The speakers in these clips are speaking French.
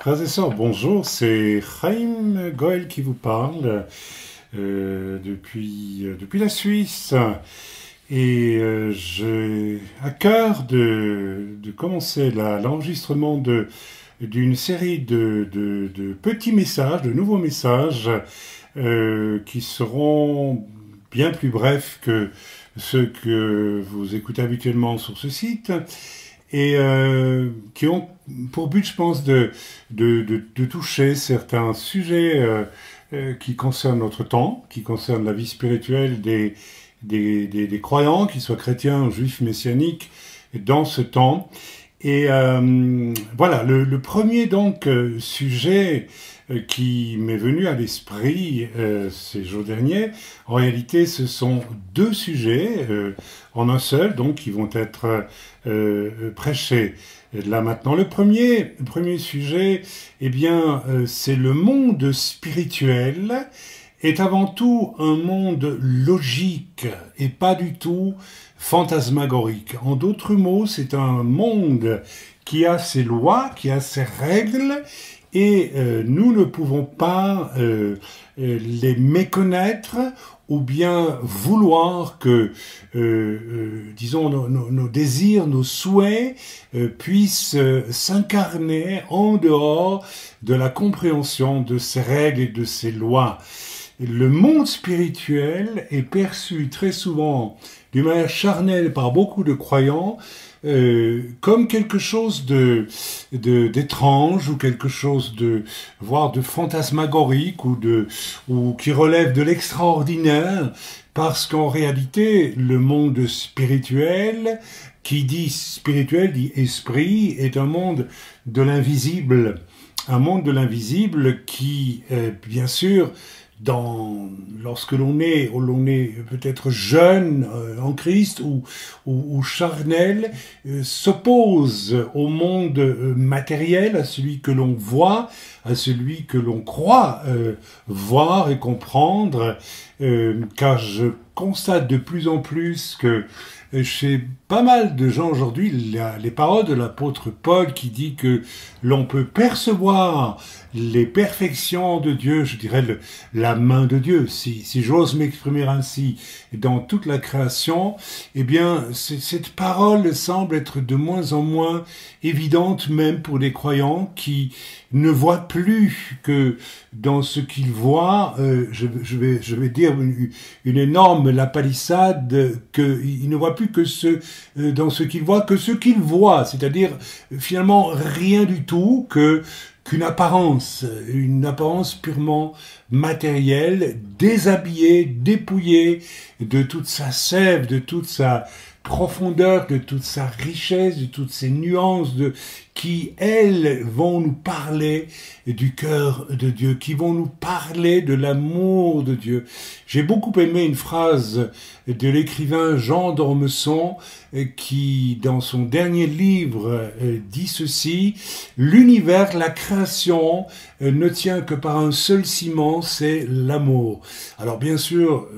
Frères et sœurs, bonjour, c'est Chaim Goël qui vous parle depuis la Suisse. Et j'ai à cœur de commencer l'enregistrement d'une série de petits messages, de nouveaux messages qui seront bien plus brefs que ceux que vous écoutez habituellement sur ce site et qui ont pour but, je pense, de toucher certains sujets qui concernent notre temps, qui concernent la vie spirituelle des croyants, qu'ils soient chrétiens, juifs, messianiques, dans ce temps. Et voilà, le premier donc sujet qui m'est venu à l'esprit ces jours derniers, en réalité ce sont deux sujets en un seul, donc qui vont être prêchés là maintenant. Le premier sujet, eh bien, c'est le monde spirituel est avant tout un monde logique et pas du tout fantasmagorique. En d'autres mots, c'est un monde qui a ses lois, qui a ses règles, et nous ne pouvons pas les méconnaître ou bien vouloir que, disons, nos désirs, nos souhaits puissent s'incarner en dehors de la compréhension de ces règles et de ces lois. Le monde spirituel est perçu très souvent d'une manière charnelle par beaucoup de croyants comme quelque chose d'étrange ou quelque chose voire de fantasmagorique ou qui relève de l'extraordinaire, parce qu'en réalité le monde spirituel, qui dit spirituel dit esprit, est un monde de l'invisible, qui bien sûr lorsque l'on est peut-être jeune en Christ ou charnel, s'oppose au monde matériel, à celui que l'on voit, à celui que l'on croit voir et comprendre, car je constate de plus en plus que chez pas mal de gens aujourd'hui, les paroles de l'apôtre Paul qui dit que l'on peut percevoir les perfections de Dieu, je dirais la main de Dieu, si j'ose m'exprimer ainsi, dans toute la création, eh bien, cette parole semble être de moins en moins évidente, même pour des croyants qui ne voient plus que dans ce qu'ils voient, je vais dire une énorme lapalissade, qu'ils ne voient plus que dans ce qu'ils voient, que ce qu'ils voient, c'est-à-dire finalement rien du tout, qu'une apparence, une apparence purement matérielle, déshabillée, dépouillée de toute sa sève, de toute sa profondeur, de toute sa richesse, de toutes ces nuances qui, elles, vont nous parler du cœur de Dieu, qui vont nous parler de l'amour de Dieu. J'ai beaucoup aimé une phrase de l'écrivain Jean d'Ormesson qui, dans son dernier livre, dit ceci: « L'univers, la création, ne tient que par un seul ciment, c'est l'amour. » Alors bien sûr,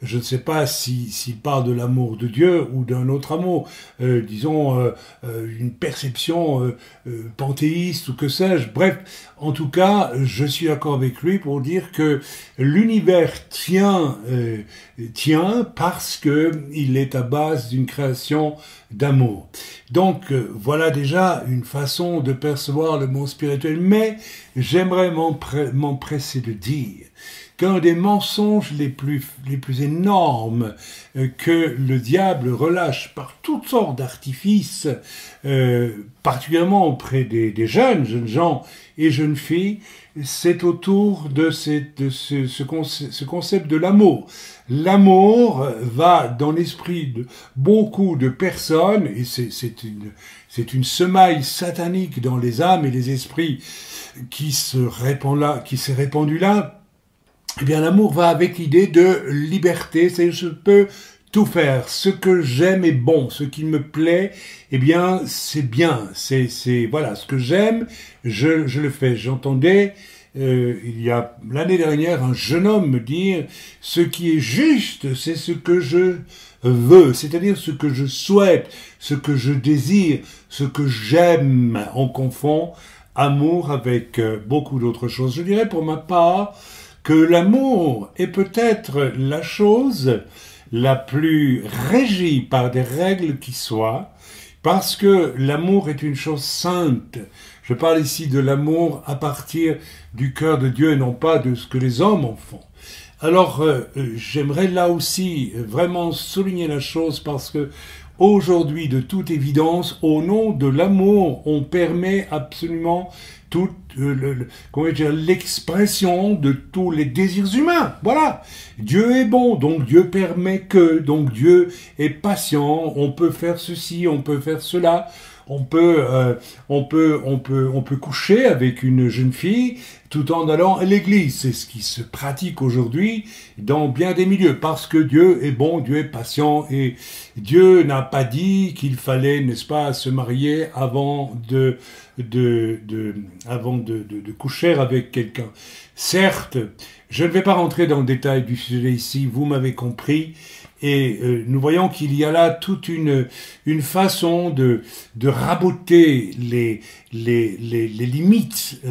je ne sais pas s'il parle de l'amour de Dieu ou d'un autre amour, disons une perception panthéiste ou que sais-je. Bref, en tout cas, je suis d'accord avec lui pour dire que l'univers tient parce que il est à base d'une création d'amour. Donc voilà déjà une façon de percevoir le monde spirituel, mais j'aimerais m'empresser de dire qu'un des mensonges les plus énormes que le diable relâche par toutes sortes d'artifices, particulièrement auprès des jeunes gens et jeunes filles, c'est autour de ce concept de l'amour. L'amour va dans l'esprit de beaucoup de personnes, et c'est une semaille satanique dans les âmes et les esprits qui s'est répandue là. Eh bien, l'amour va avec l'idée de liberté, c'est je peux tout faire, ce que j'aime est bon, ce qui me plaît, eh bien, c'est bien, voilà, ce que j'aime, je le fais. J'entendais il y a l'année dernière un jeune homme me dire ce qui est juste, c'est ce que je veux, c'est-à-dire ce que je souhaite, ce que je désire, ce que j'aime. On confond amour avec beaucoup d'autres choses. Je dirais pour ma part que l'amour est peut-être la chose la plus régie par des règles qui soient, parce que l'amour est une chose sainte. Je parle ici de l'amour à partir du cœur de Dieu et non pas de ce que les hommes en font. Alors, j'aimerais là aussi vraiment souligner la chose parce que aujourd'hui, de toute évidence, au nom de l'amour, on permet absolument toute l'expression de tous les désirs humains. Voilà. Dieu est bon, donc Dieu permet que, donc Dieu est patient, on peut faire ceci, on peut faire cela. On peut coucher avec une jeune fille tout en allant à l'église. C'est ce qui se pratique aujourd'hui dans bien des milieux. Parce que Dieu est bon, Dieu est patient et Dieu n'a pas dit qu'il fallait, n'est-ce pas, se marier avant de coucher avec quelqu'un. Certes, je ne vais pas rentrer dans le détail du sujet ici, vous m'avez compris. Et nous voyons qu'il y a là toute une façon de raboter les limites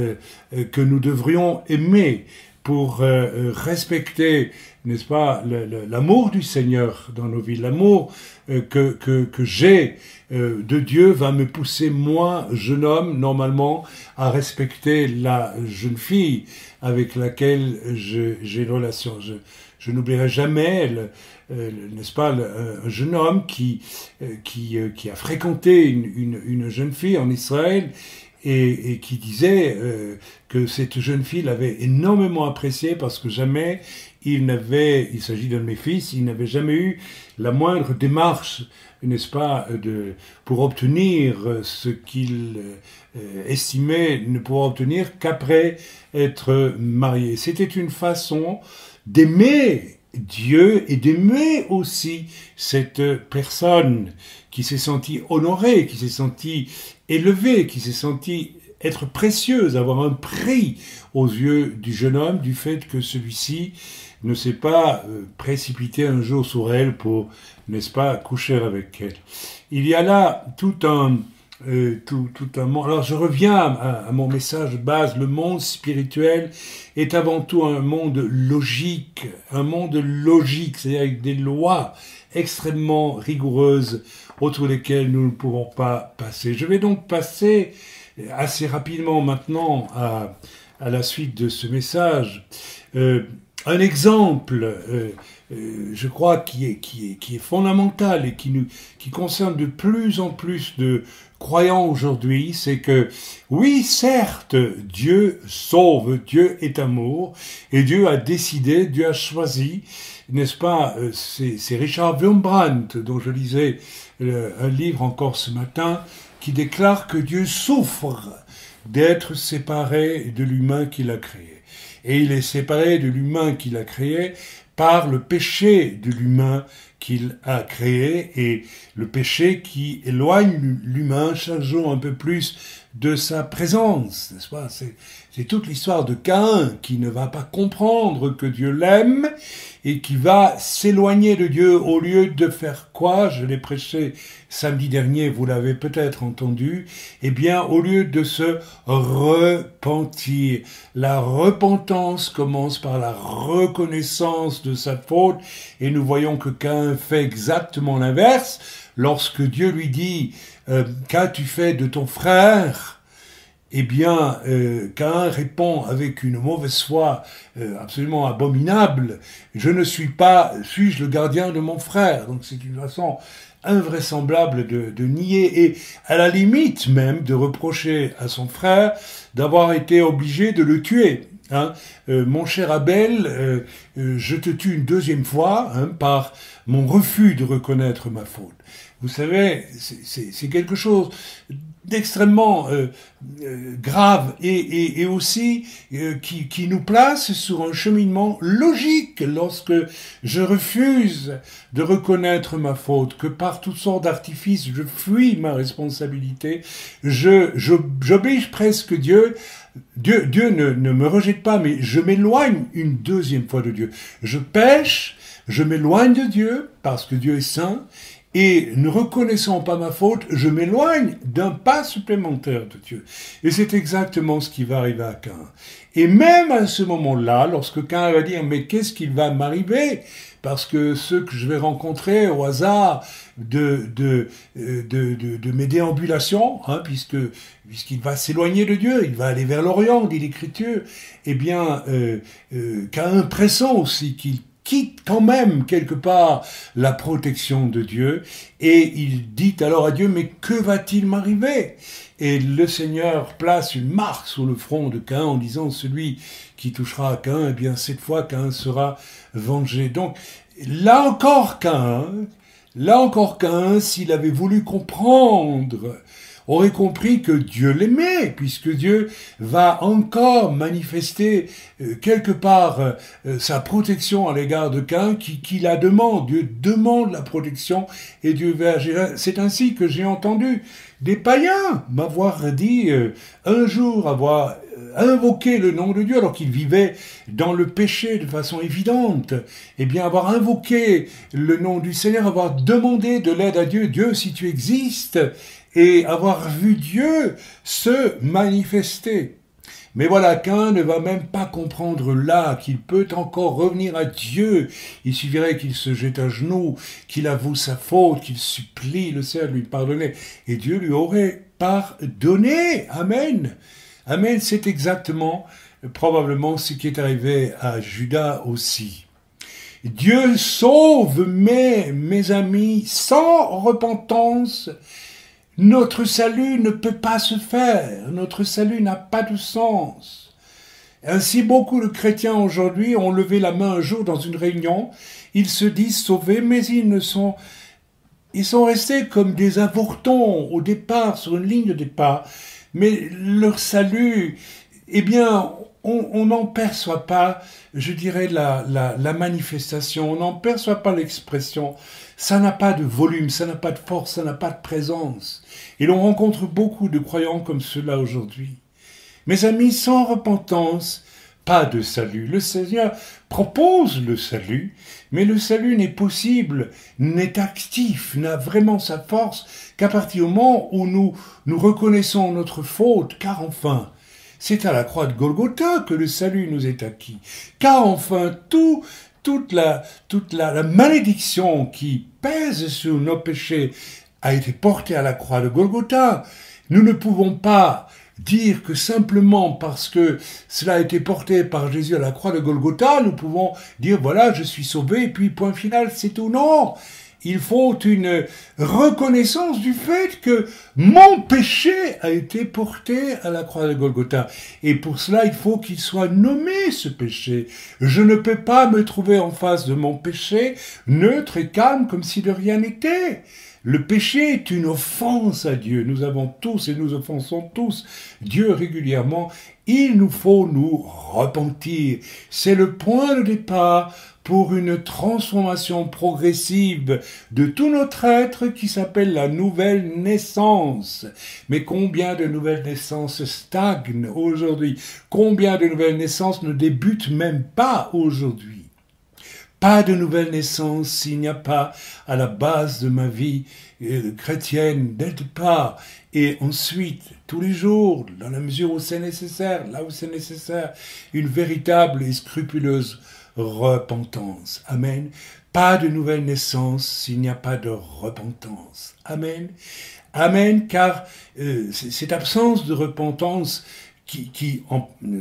que nous devrions aimer pour respecter, n'est-ce pas, l'amour du Seigneur dans nos vies. L'amour que j'ai de Dieu va me pousser, moi, jeune homme, normalement, à respecter la jeune fille avec laquelle j'ai une relation. Je n'oublierai jamais, n'est-ce pas, un jeune homme qui a fréquenté une jeune fille en Israël et qui disait que cette jeune fille l'avait énormément apprécié parce que jamais il s'agit d'un de mes fils, il n'avait jamais eu la moindre démarche, n'est-ce pas, pour obtenir ce qu'il estimait ne pouvoir obtenir qu'après être marié. C'était une façon d'aimer Dieu et d'aimer aussi cette personne qui s'est sentie honorée, qui s'est sentie élevée, qui s'est sentie être précieuse, avoir un prix aux yeux du jeune homme du fait que celui-ci ne s'est pas précipité un jour sur elle pour, n'est-ce pas, coucher avec elle. Il y a là tout un monde. Alors je reviens à mon message de base. Le monde spirituel est avant tout un monde logique, c'est-à-dire avec des lois extrêmement rigoureuses autour desquelles nous ne pouvons pas passer. Je vais donc passer assez rapidement maintenant à la suite de ce message. Un exemple, je crois, qui est fondamental et qui concerne de plus en plus de croyants aujourd'hui, c'est que, oui, certes, Dieu sauve, Dieu est amour, et Dieu a décidé, Dieu a choisi, n'est-ce pas, c'est Richard Wurmbrand, dont je lisais un livre encore ce matin, qui déclare que Dieu souffre d'être séparé de l'humain qu'il a créé. Et il est séparé de l'humain qu'il a créé par le péché de l'humain qu'il a créé et le péché qui éloigne l'humain chaque jour un peu plus de sa présence, n'est-ce pas? C'est toute l'histoire de Caïn qui ne va pas comprendre que Dieu l'aime et qui va s'éloigner de Dieu au lieu de faire quoi? Je l'ai prêché samedi dernier, vous l'avez peut-être entendu. Eh bien, au lieu de se repentir, la repentance commence par la reconnaissance de sa faute et nous voyons que Caïn fait exactement l'inverse. Lorsque Dieu lui dit qu'as-tu fait de ton frère? Eh bien, Caïn répond avec une mauvaise foi absolument abominable. Je ne suis pas, suis-je le gardien de mon frère? Donc c'est une façon invraisemblable de nier et à la limite même de reprocher à son frère d'avoir été obligé de le tuer. Hein, mon cher Abel, je te tue une deuxième fois par mon refus de reconnaître ma faute. Vous savez, c'est quelque chose d'extrêmement grave et aussi qui nous place sur un cheminement logique lorsque je refuse de reconnaître ma faute, que par toutes sortes d'artifices je fuis ma responsabilité, j'oblige presque Dieu. Dieu ne me rejette pas, mais je m'éloigne une deuxième fois de Dieu. Je pêche, je m'éloigne de Dieu parce que Dieu est saint et ne reconnaissant pas ma faute, je m'éloigne d'un pas supplémentaire de Dieu. Et c'est exactement ce qui va arriver à Caïn. Et même à ce moment-là, lorsque Caïn va dire « Mais qu'est-ce qui va m'arriver ?» Parce que ceux que je vais rencontrer au hasard de mes déambulations, hein, puisqu'il va s'éloigner de Dieu, il va aller vers l'Orient, dit l'Écriture, eh bien, Caïn pressent aussi qu'il quitte quand même quelque part la protection de Dieu, et il dit alors à Dieu, mais que va-t-il m'arriver? Et le Seigneur place une marque sur le front de Caïn en disant, celui qui touchera à Caïn, eh bien cette fois Caïn sera vengé. Donc là encore Caïn, s'il avait voulu comprendre, aurait compris que Dieu l'aimait, puisque Dieu va encore manifester quelque part sa protection à l'égard de Caïn, qui la demande. Dieu demande la protection et Dieu va agir. C'est ainsi que j'ai entendu des païens m'avoir dit un jour avoir invoqué le nom de Dieu alors qu'ils vivaient dans le péché de façon évidente, eh bien avoir invoqué le nom du Seigneur, avoir demandé de l'aide à Dieu, Dieu si tu existes, et avoir vu Dieu se manifester. Mais voilà, Caïn ne va même pas comprendre là qu'il peut encore revenir à Dieu. Il suffirait qu'il se jette à genoux, qu'il avoue sa faute, qu'il supplie le Seigneur de lui pardonner. Et Dieu lui aurait pardonné. Amen. Amen, c'est exactement, probablement, ce qui est arrivé à Judas aussi. Dieu sauve mes amis sans repentance. Notre salut ne peut pas se faire, notre salut n'a pas de sens. Ainsi, beaucoup de chrétiens aujourd'hui ont levé la main un jour dans une réunion, ils se disent sauvés, mais ils sont restés comme des avortons au départ, sur une ligne de départ, mais leur salut, eh bien, on n'en perçoit pas, je dirais, la manifestation, on n'en perçoit pas l'expression. Ça n'a pas de volume, ça n'a pas de force, ça n'a pas de présence. Et l'on rencontre beaucoup de croyants comme cela aujourd'hui. Mes amis, sans repentance, pas de salut. Le Seigneur propose le salut, mais le salut n'est possible, n'est actif, n'a vraiment sa force qu'à partir du moment où nous reconnaissons notre faute, car enfin, c'est à la croix de Golgotha que le salut nous est acquis. Car enfin, toute la malédiction qui pèse sur nos péchés a été portée à la croix de Golgotha. Nous ne pouvons pas dire que simplement parce que cela a été porté par Jésus à la croix de Golgotha, nous pouvons dire voilà, je suis sauvé, et puis point final, c'est tout. Non! Il faut une reconnaissance du fait que mon péché a été porté à la croix de Golgotha. Et pour cela, il faut qu'il soit nommé, ce péché. Je ne peux pas me trouver en face de mon péché, neutre et calme, comme si de rien n'était. Le péché est une offense à Dieu. Nous avons tous et nous offensons tous Dieu régulièrement. Il nous faut nous repentir. C'est le point de départ pour une transformation progressive de tout notre être qui s'appelle la nouvelle naissance. Mais combien de nouvelles naissances stagnent aujourd'hui? Combien de nouvelles naissances ne débutent même pas aujourd'hui? Pas de nouvelle naissance s'il n'y a pas à la base de ma vie chrétienne dès le départ. Et ensuite, tous les jours, dans la mesure où c'est nécessaire, là où c'est nécessaire, une véritable et scrupuleuse repentance. Amen. Pas de nouvelle naissance s'il n'y a pas de repentance. Amen. Amen, car cette absence de repentance qui,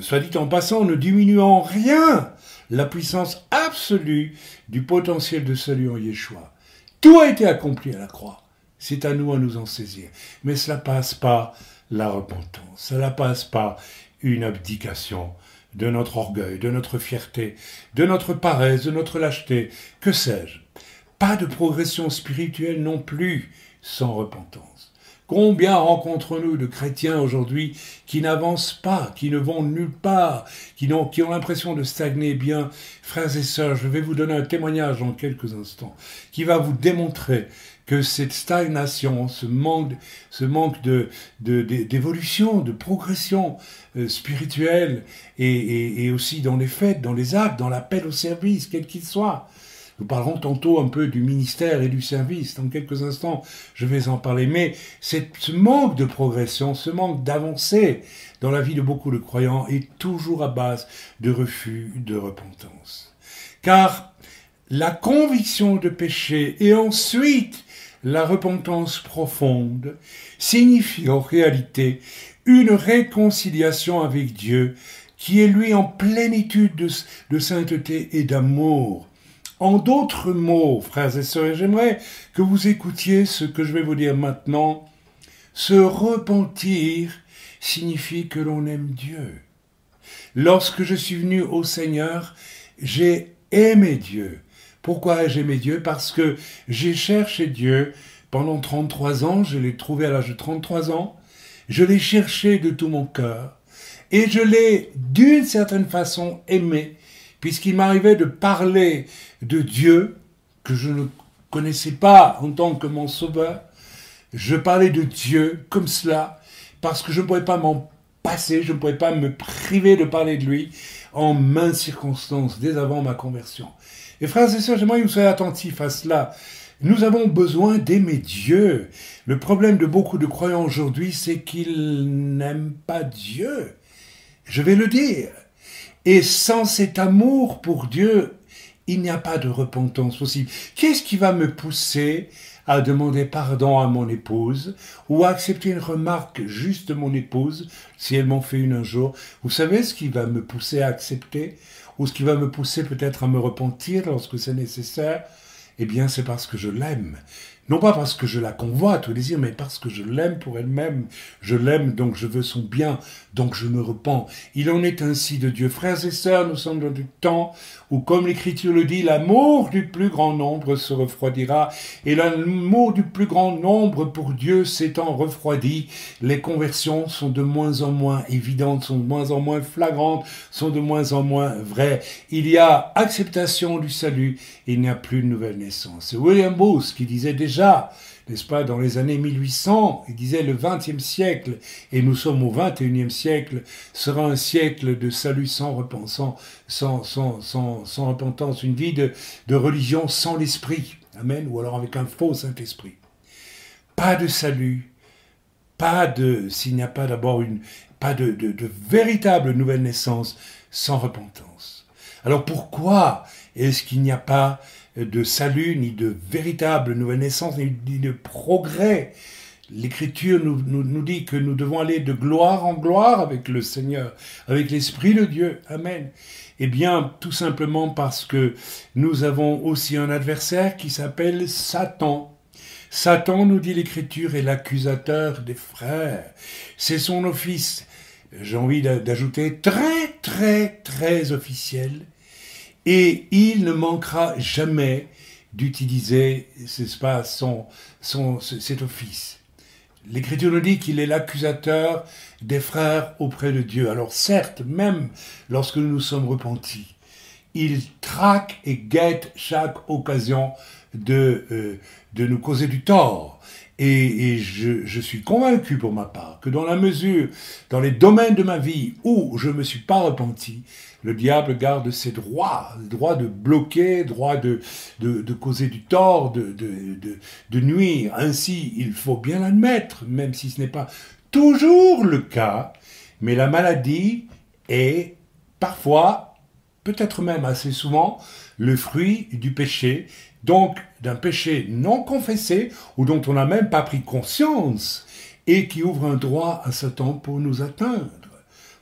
soit dit en passant, ne diminue en rien la puissance absolue du potentiel de salut en Yeshua. Tout a été accompli à la croix. C'est à nous en saisir. Mais cela passe par la repentance. Cela passe par une abdication de notre orgueil, de notre fierté, de notre paresse, de notre lâcheté. Que sais-je? Pas de progression spirituelle non plus sans repentance. Combien rencontrons-nous de chrétiens aujourd'hui qui n'avancent pas, qui ne vont nulle part, qui ont l'impression de stagner? Bien, frères et sœurs, je vais vous donner un témoignage en quelques instants qui va vous démontrer que cette stagnation, ce manque d'évolution, de progression spirituelle et aussi dans les fêtes, dans les actes, dans l'appel au service, quel qu'il soit, Nous parlerons tantôt un peu du ministère et du service. Dans quelques instants, je vais en parler. Mais ce manque de progression, ce manque d'avancée dans la vie de beaucoup de croyants est toujours à base de refus de repentance. Car la conviction de péché et ensuite la repentance profonde signifie en réalité une réconciliation avec Dieu qui est lui en plénitude de sainteté et d'amour. En d'autres mots, frères et sœurs, j'aimerais que vous écoutiez ce que je vais vous dire maintenant. Se repentir signifie que l'on aime Dieu. Lorsque je suis venu au Seigneur, j'ai aimé Dieu. Pourquoi ai-je aimé Dieu? Parce que j'ai cherché Dieu pendant 33 ans, je l'ai trouvé à l'âge de 33 ans, je l'ai cherché de tout mon cœur, et je l'ai d'une certaine façon aimé, puisqu'il m'arrivait de parler de Dieu, que je ne connaissais pas en tant que mon sauveur. Je parlais de Dieu comme cela, parce que je ne pouvais pas m'en passer, je ne pouvais pas me priver de parler de lui en maintes circonstances, dès avant ma conversion. Et frères et sœurs, j'aimerais que vous soyez attentifs à cela. Nous avons besoin d'aimer Dieu. Le problème de beaucoup de croyants aujourd'hui, c'est qu'ils n'aiment pas Dieu. Je vais le dire. Et sans cet amour pour Dieu, il n'y a pas de repentance possible. Qu'est-ce qui va me pousser à demander pardon à mon épouse ou à accepter une remarque juste de mon épouse si elle m'en fait une un jour? Vous savez ce qui va me pousser à accepter ou ce qui va me pousser peut-être à me repentir lorsque c'est nécessaire? Eh bien, c'est parce que je l'aime. Non pas parce que je la convoite au désir, mais parce que je l'aime pour elle-même. Je l'aime, donc je veux son bien, donc je me repens. Il en est ainsi de Dieu. Frères et sœurs, nous sommes dans du temps où, comme l'Écriture le dit, l'amour du plus grand nombre se refroidira. Et l'amour du plus grand nombre pour Dieu s'étant refroidi, les conversions sont de moins en moins évidentes, sont de moins en moins flagrantes, sont de moins en moins vraies. Il y a acceptation du salut, il n'y a plus de nouvelle naissance. C'est William Booth qui disait déjà, n'est-ce pas, dans les années 1800, il disait le 20e siècle, et nous sommes au 21e siècle, sera un siècle de salut sans repentance, sans repentance, une vie de religion sans l'esprit, amen, ou alors avec un faux Saint-Esprit. Pas de salut, s'il n'y a pas d'abord pas de véritable nouvelle naissance sans repentance. Alors pourquoi est-ce qu'il n'y a pas de salut, ni de véritable nouvelle naissance, ni de progrès? L'Écriture nous dit que nous devons aller de gloire en gloire avec le Seigneur, avec l'Esprit de Dieu. Amen. Eh bien, tout simplement parce que nous avons aussi un adversaire qui s'appelle Satan. Satan, nous dit l'Écriture, est l'accusateur des frères. C'est son office, j'ai envie d'ajouter, très, très, très officiel. Et il ne manquera jamais d'utiliser, n'est-ce pas, cet office. L'Écriture nous dit qu'il est l'accusateur des frères auprès de Dieu. Alors certes, même lorsque nous nous sommes repentis, il traque et guette chaque occasion de nous causer du tort. Et je suis convaincu pour ma part que dans la mesure, dans les domaines de ma vie où je ne me suis pas repenti, le diable garde ses droits, le droit de bloquer, droit de causer du tort, de nuire. Ainsi, il faut bien l'admettre, même si ce n'est pas toujours le cas, mais la maladie est parfois, peut-être même assez souvent, le fruit du péché, donc d'un péché non confessé ou dont on n'a même pas pris conscience et qui ouvre un droit à Satan pour nous atteindre.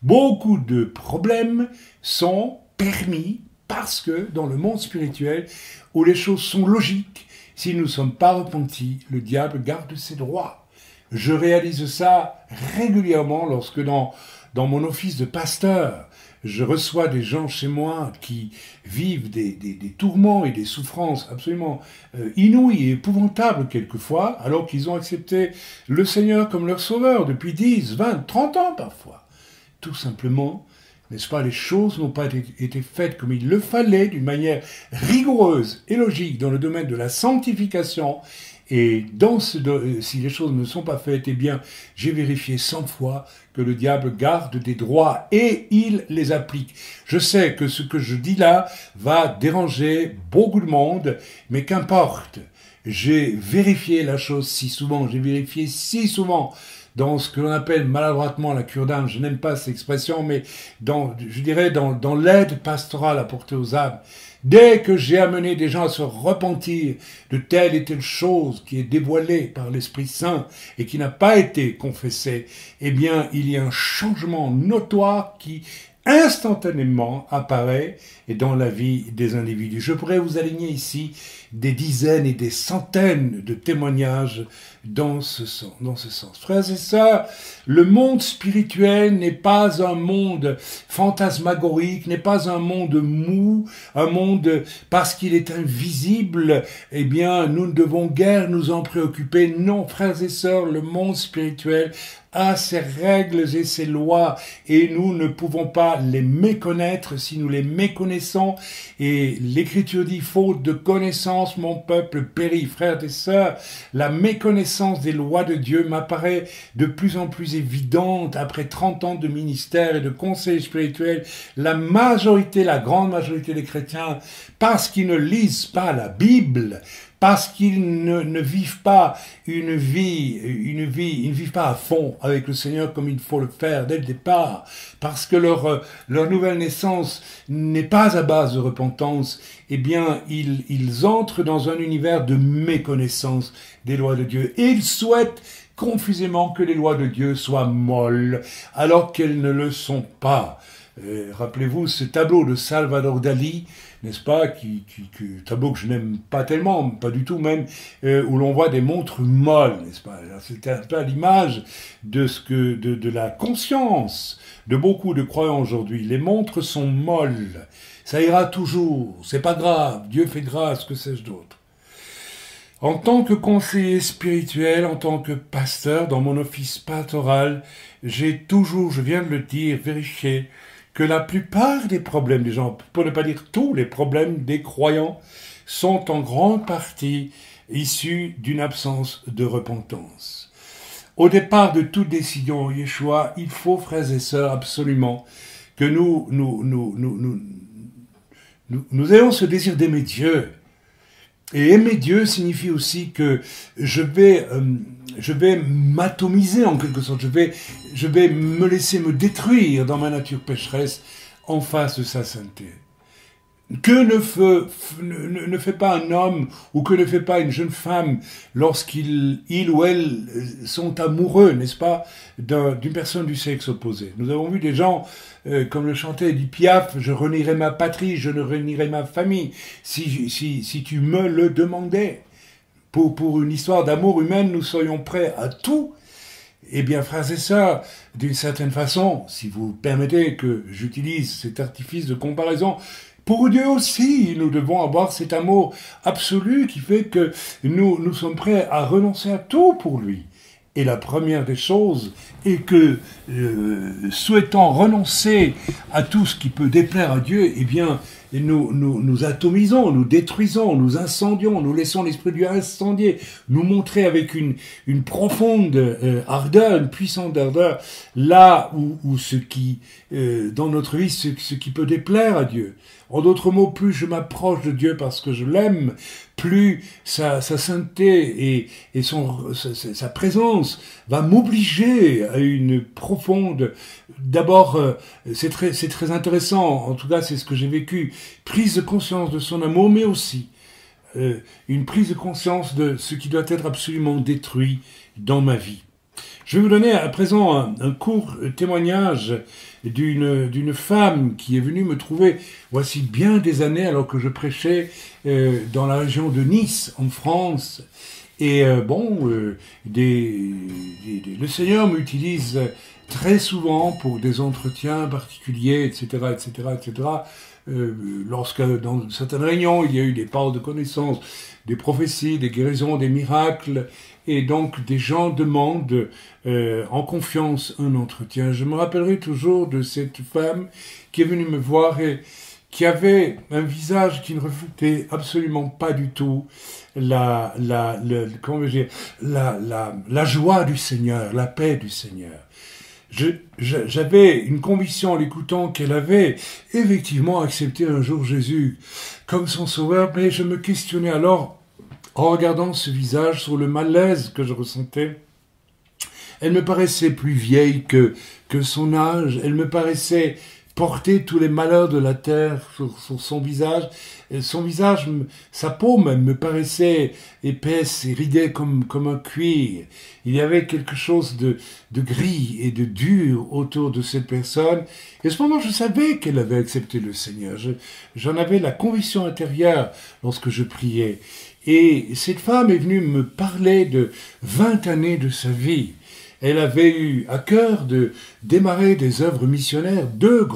Beaucoup de problèmes sont permis parce que dans le monde spirituel, où les choses sont logiques, si nous ne sommes pas repentis, le diable garde ses droits. Je réalise ça régulièrement lorsque dans mon office de pasteur, je reçois des gens chez moi qui vivent des tourments et des souffrances absolument inouïes et épouvantables quelquefois, alors qu'ils ont accepté le Seigneur comme leur sauveur depuis 10, 20, 30 ans parfois. Tout simplement, n'est-ce pas, les choses n'ont pas été faites comme il le fallait, d'une manière rigoureuse et logique dans le domaine de la sanctification, Et si les choses ne sont pas faites, eh bien, j'ai vérifié 100 fois que le diable garde des droits et il les applique. Je sais que ce que je dis là va déranger beaucoup de monde, mais qu'importe. J'ai vérifié la chose si souvent, j'ai vérifié si souvent dans ce que l'on appelle maladroitement la cure d'âme, je n'aime pas cette expression, mais je dirais dans l'aide pastorale apportée aux âmes. Dès que j'ai amené des gens à se repentir de telle et telle chose qui est dévoilée par l'Esprit Saint et qui n'a pas été confessée, eh bien, il y a un changement notoire qui instantanément apparaît dans la vie des individus. Je pourrais vous aligner ici des dizaines et des centaines de témoignages dans ce sens. Frères et sœurs, le monde spirituel n'est pas un monde fantasmagorique, n'est pas un monde mou, un monde parce qu'il est invisible, eh bien, nous ne devons guère nous en préoccuper. Non, frères et sœurs, le monde spirituel a ses règles et ses lois et nous ne pouvons pas les méconnaître si nous les méconnaissons. Et l'Écriture dit, faute de connaissance, mon peuple périt. Frères et sœurs, la méconnaissance des lois de Dieu m'apparaît de plus en plus évidente après 30 ans de ministère et de conseil spirituel. La grande majorité des chrétiens, parce qu'ils ne lisent pas la Bible, parce qu'ils ne vivent pas ils ne vivent pas à fond avec le Seigneur comme il faut le faire dès le départ, parce que leur nouvelle naissance n'est pas à base de repentance, eh bien, ils entrent dans un univers de méconnaissance des lois de Dieu. Et ils souhaitent confusément que les lois de Dieu soient molles, alors qu'elles ne le sont pas. Rappelez-vous ce tableau de Salvador Dali, n'est-ce pas, tableau que je n'aime pas tellement, pas du tout même, où l'on voit des montres molles, n'est-ce pas? C'est un peu à l'image de la conscience de beaucoup de croyants aujourd'hui. Les montres sont molles, ça ira toujours, c'est pas grave, Dieu fait grâce, que sais-je d'autre. En tant que conseiller spirituel, en tant que pasteur, dans mon office pastoral, j'ai toujours, je viens de le dire, vérifié que la plupart des problèmes des gens, pour ne pas dire tous les problèmes des croyants, sont en grande partie issus d'une absence de repentance. Au départ de toute décision, Yeshua, il faut, frères et sœurs, absolument que nous ayons ce désir d'aimer Dieu. Et aimer Dieu signifie aussi que je vais m'atomiser en quelque sorte, je vais me laisser me détruire dans ma nature pécheresse en face de sa sainteté. Que ne fait pas un homme ou que ne fait pas une jeune femme lorsqu'il ou elle sont amoureux, n'est-ce pas, d'une personne du sexe opposé. Nous avons vu des gens, comme le chantait Edith Piaf, je renierai ma patrie, je ne renierai ma famille, si tu me le demandais. Pour une histoire d'amour humaine, nous serions prêts à tout. Eh bien, frères et sœurs, d'une certaine façon, si vous permettez que j'utilise cet artifice de comparaison, pour Dieu aussi, nous devons avoir cet amour absolu qui fait que nous sommes prêts à renoncer à tout pour lui. Et la première des choses est que, souhaitant renoncer à tout ce qui peut déplaire à Dieu, eh bien, nous atomisons, nous détruisons, nous incendions, nous laissons l'Esprit de Dieu incendier, nous montrer avec une profonde ardeur, une puissante ardeur, là où ce qui, dans notre vie, ce qui peut déplaire à Dieu. En d'autres mots, plus je m'approche de Dieu parce que je l'aime, plus sa sainteté et sa présence va m'obliger à une profonde... D'abord, c'est très intéressant, en tout cas c'est ce que j'ai vécu, prise de conscience de son amour, mais aussi une prise de conscience de ce qui doit être absolument détruit dans ma vie. Je vais vous donner à présent un court témoignage d'une femme qui est venue me trouver voici bien des années alors que je prêchais dans la région de Nice en France. Et le Seigneur m'utilise très souvent pour des entretiens particuliers, etc., etc., etc. Lorsque dans certaines réunions il y a eu des paroles de connaissance, des prophéties, des guérisons, des miracles, et donc des gens demandent en confiance un entretien. Je me rappellerai toujours de cette femme qui est venue me voir et qui avait un visage qui ne reflétait absolument pas du tout comment veux-je dire, la joie du Seigneur, la paix du Seigneur. J'avais une conviction en l'écoutant qu'elle avait effectivement accepté un jour Jésus comme son sauveur, mais je me questionnais alors, en regardant ce visage, sur le malaise que je ressentais. Elle me paraissait plus vieille que son âge, elle me paraissait porter tous les malheurs de la terre sur son visage. Et son visage, sa peau même, me paraissait épaisse et ridée comme un cuir. Il y avait quelque chose de gris et de dur autour de cette personne. Et cependant, je savais qu'elle avait accepté le Seigneur. J'en avais la conviction intérieure lorsque je priais. Et cette femme est venue me parler de 20 années de sa vie. Elle avait eu à cœur de démarrer des œuvres missionnaires, deux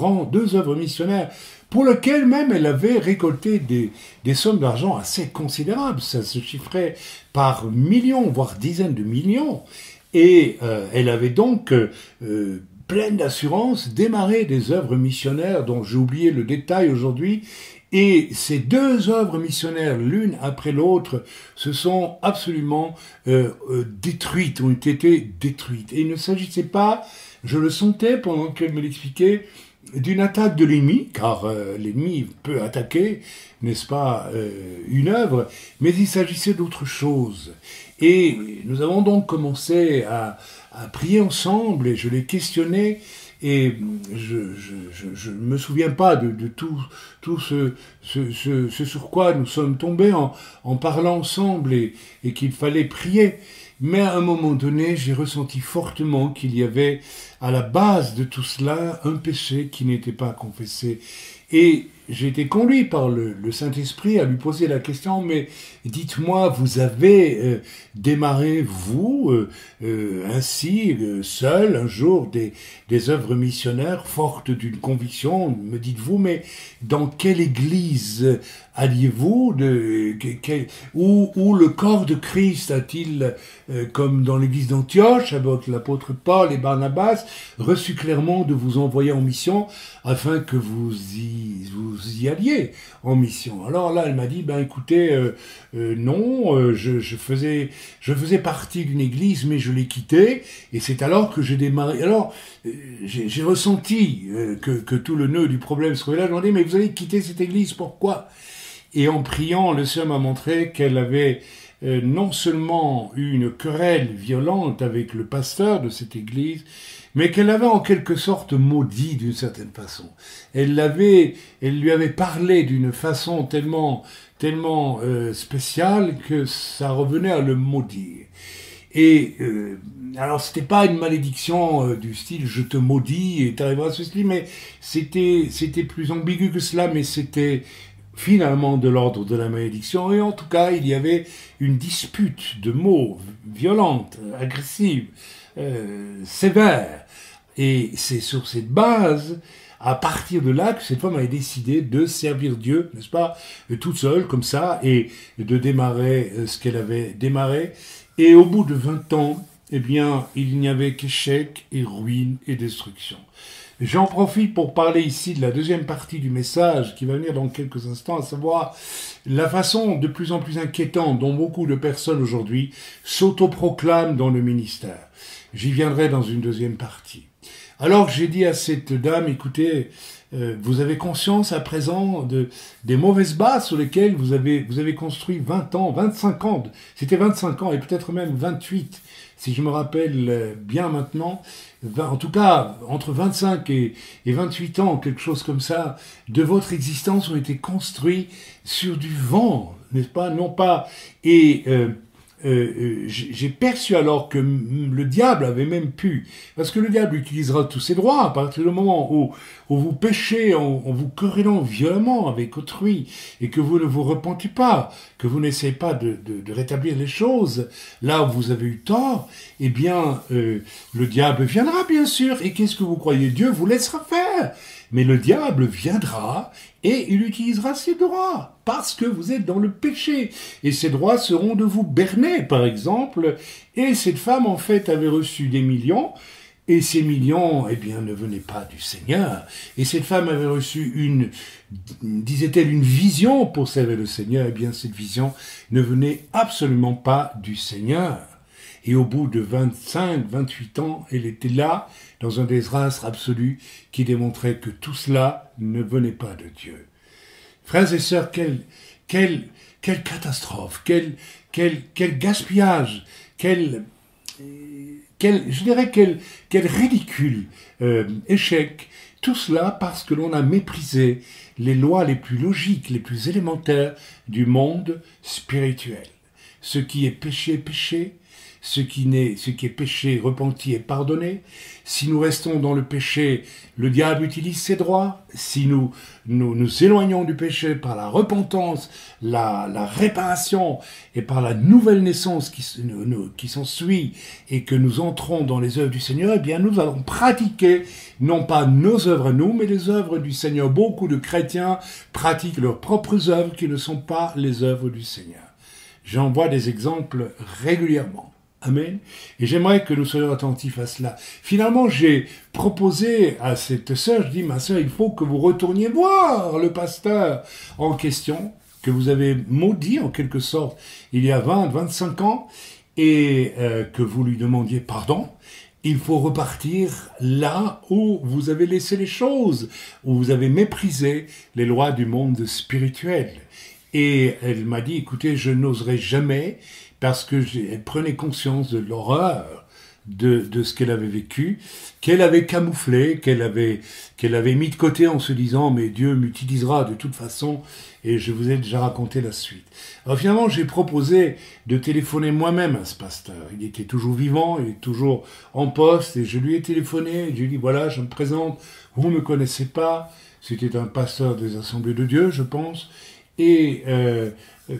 œuvres missionnaires, pour lesquelles même elle avait récolté des sommes d'argent assez considérables. Ça se chiffrait par millions, voire dizaines de millions. Et elle avait donc, pleine d'assurance, démarré des œuvres missionnaires dont j'ai oublié le détail aujourd'hui. Et ces deux œuvres missionnaires, l'une après l'autre, se sont absolument détruites, ont été détruites. Et il ne s'agissait pas, je le sentais pendant qu'elle me l'expliquait, d'une attaque de l'ennemi, car l'ennemi peut attaquer, n'est-ce pas, une œuvre, mais il s'agissait d'autre chose. Et nous avons donc commencé à prier ensemble, et je l'ai questionné. Et je me souviens pas de tout ce sur quoi nous sommes tombés en parlant ensemble et qu'il fallait prier. Mais à un moment donné, j'ai ressenti fortement qu'il y avait à la base de tout cela un péché qui n'était pas confessé. Et j'ai été conduit par le Saint-Esprit à lui poser la question, mais dites-moi, vous avez démarré, vous, ainsi, seul, un jour, des œuvres missionnaires fortes d'une conviction, me dites-vous, mais dans quelle église alliez-vous, où le corps de Christ a-t-il, comme dans l'église d'Antioche, avec l'apôtre Paul et Barnabas, reçu clairement de vous envoyer en mission, afin que vous y alliez en mission. Alors là, elle m'a dit, écoutez, non, je faisais partie d'une église, mais je l'ai quittée, et c'est alors que j'ai démarré. Alors, j'ai ressenti que tout le nœud du problème se trouvait là. Je me dis, mais vous allez quitter cette église, pourquoi? Et en priant, le Seigneur m'a montré qu'elle avait non seulement eu une querelle violente avec le pasteur de cette église, mais qu'elle avait en quelque sorte maudit d'une certaine façon. Elle lui avait parlé d'une façon tellement spéciale que ça revenait à le maudire. Et alors c'était pas une malédiction du style je te maudis et t'arriveras ceci, mais c'était plus ambigu que cela, mais c'était finalement de l'ordre de la malédiction. Et en tout cas, il y avait une dispute de mots violente, agressive, sévère. Et c'est sur cette base, à partir de là, que cette femme avait décidé de servir Dieu, n'est-ce pas, toute seule, comme ça, et de démarrer ce qu'elle avait démarré. Et au bout de 20 ans, eh bien, il n'y avait qu'échec et ruine et destruction. J'en profite pour parler ici de la deuxième partie du message qui va venir dans quelques instants, à savoir la façon de plus en plus inquiétante dont beaucoup de personnes aujourd'hui s'autoproclament dans le ministère. J'y viendrai dans une deuxième partie. Alors j'ai dit à cette dame, écoutez, vous avez conscience à présent des mauvaises bases sur lesquelles vous avez construit 20 ans, 25 ans, c'était 25 ans et peut-être même 28, si je me rappelle bien maintenant, en tout cas entre 25 et 28 ans, quelque chose comme ça, de votre existence ont été construits sur du vent, n'est-ce pas, non pas, et j'ai perçu alors que le diable avait même pu, parce que le diable utilisera tous ses droits à partir du moment où vous péchez en vous querellant violemment avec autrui et que vous ne vous repentez pas, que vous n'essayez pas de rétablir les choses là où vous avez eu tort, eh bien le diable viendra bien sûr. Et qu'est-ce que vous croyez? Dieu vous laissera faire. Mais le diable viendra et il utilisera ses droits parce que vous êtes dans le péché. Et ces droits seront de vous berner, par exemple. Et cette femme, en fait, avait reçu des millions Et ces millions, eh bien, ne venaient pas du Seigneur. Et cette femme avait reçu disait-elle, une vision pour servir le Seigneur. Eh bien, cette vision ne venait absolument pas du Seigneur. Et au bout de 25, 28 ans, elle était là, dans un désastre absolu, qui démontrait que tout cela ne venait pas de Dieu. Frères et sœurs, quelle catastrophe, quel gaspillage, quel ridicule échec. Tout cela parce que l'on a méprisé les lois les plus logiques, les plus élémentaires du monde spirituel. Ce qui est péché, péché. Ce qui est péché, repenti et pardonné. Si nous restons dans le péché, le diable utilise ses droits. Si nous éloignons du péché par la repentance, la réparation et par la nouvelle naissance qui s'ensuit et que nous entrons dans les œuvres du Seigneur, eh bien nous allons pratiquer non pas nos œuvres à nous, mais les œuvres du Seigneur. Beaucoup de chrétiens pratiquent leurs propres œuvres qui ne sont pas les œuvres du Seigneur. J'en vois des exemples régulièrement. Amen. Et j'aimerais que nous soyons attentifs à cela. Finalement, j'ai proposé à cette sœur, je dis, ma sœur, il faut que vous retourniez voir le pasteur en question, que vous avez maudit en quelque sorte il y a 20, 25 ans, et que vous lui demandiez pardon. Il faut repartir là où vous avez laissé les choses, où vous avez méprisé les lois du monde spirituel. Et elle m'a dit, écoutez, je n'oserai jamais, parce que elle prenait conscience de l'horreur de ce qu'elle avait vécu, qu'elle avait camouflé, qu'elle avait mis de côté en se disant, mais Dieu m'utilisera de toute façon, et je vous ai déjà raconté la suite. Alors finalement, j'ai proposé de téléphoner moi-même à ce pasteur. Il était toujours vivant, il est toujours en poste, et je lui ai téléphoné, et je lui ai dit, voilà, je me présente, vous ne me connaissez pas, c'était un pasteur des Assemblées de Dieu, je pense, et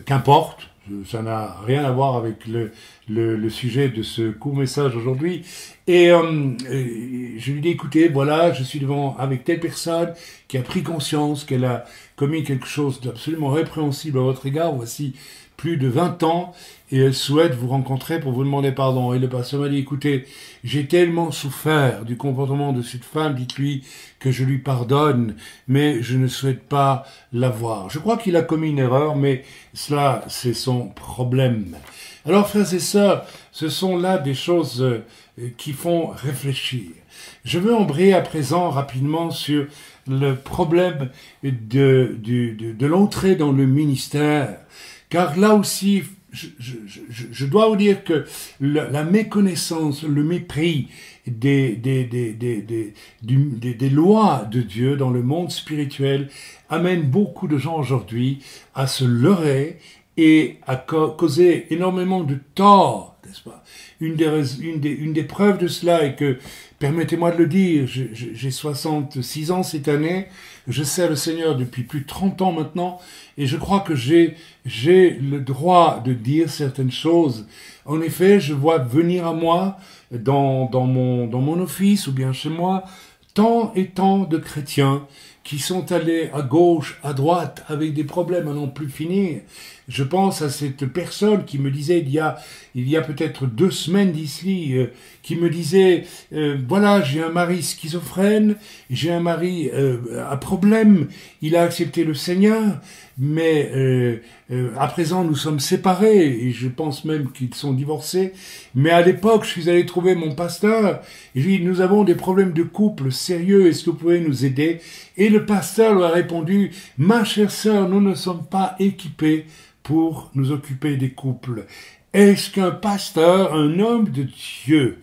qu'importe, ça n'a rien à voir avec le sujet de ce court message aujourd'hui. Et je lui dis, écoutez, voilà, je suis devant avec telle personne qui a pris conscience qu'elle a commis quelque chose d'absolument répréhensible à votre égard, voici plus de 20 ans, et elle souhaite vous rencontrer pour vous demander pardon. Et le pasteur m'a dit, écoutez, j'ai tellement souffert du comportement de cette femme, dites-lui que je lui pardonne, mais je ne souhaite pas la voir. Je crois qu'il a commis une erreur, mais cela, c'est son problème. Alors, frères et sœurs, ce sont là des choses qui font réfléchir. Je veux embrayer à présent rapidement sur le problème de l'entrée dans le ministère, car là aussi, je dois vous dire que la méconnaissance, le mépris des lois de Dieu dans le monde spirituel amène beaucoup de gens aujourd'hui à se leurrer et à causer énormément de tort, n'est-ce pas? Une des preuves de cela est que, permettez-moi de le dire, j'ai 66 ans cette année, je sers le Seigneur depuis plus de 30 ans maintenant, et je crois que j'ai le droit de dire certaines choses. En effet, je vois venir à moi, dans mon office ou bien chez moi, tant et tant de chrétiens qui sont allés à gauche, à droite, avec des problèmes à n'en plus finir. Je pense à cette personne qui me disait il y a peut-être 2 semaines d'ici, qui me disait voilà, j'ai un mari schizophrène, j'ai un mari à problème, il a accepté le Seigneur, mais à présent nous sommes séparés et je pense même qu'ils sont divorcés. Mais à l'époque, je suis allé trouver mon pasteur et je lui ai dit, nous avons des problèmes de couple sérieux, est-ce que vous pouvez nous aider? Et le pasteur lui a répondu, ma chère sœur, nous ne sommes pas équipés pour nous occuper des couples. Est-ce qu'un pasteur, un homme de Dieu,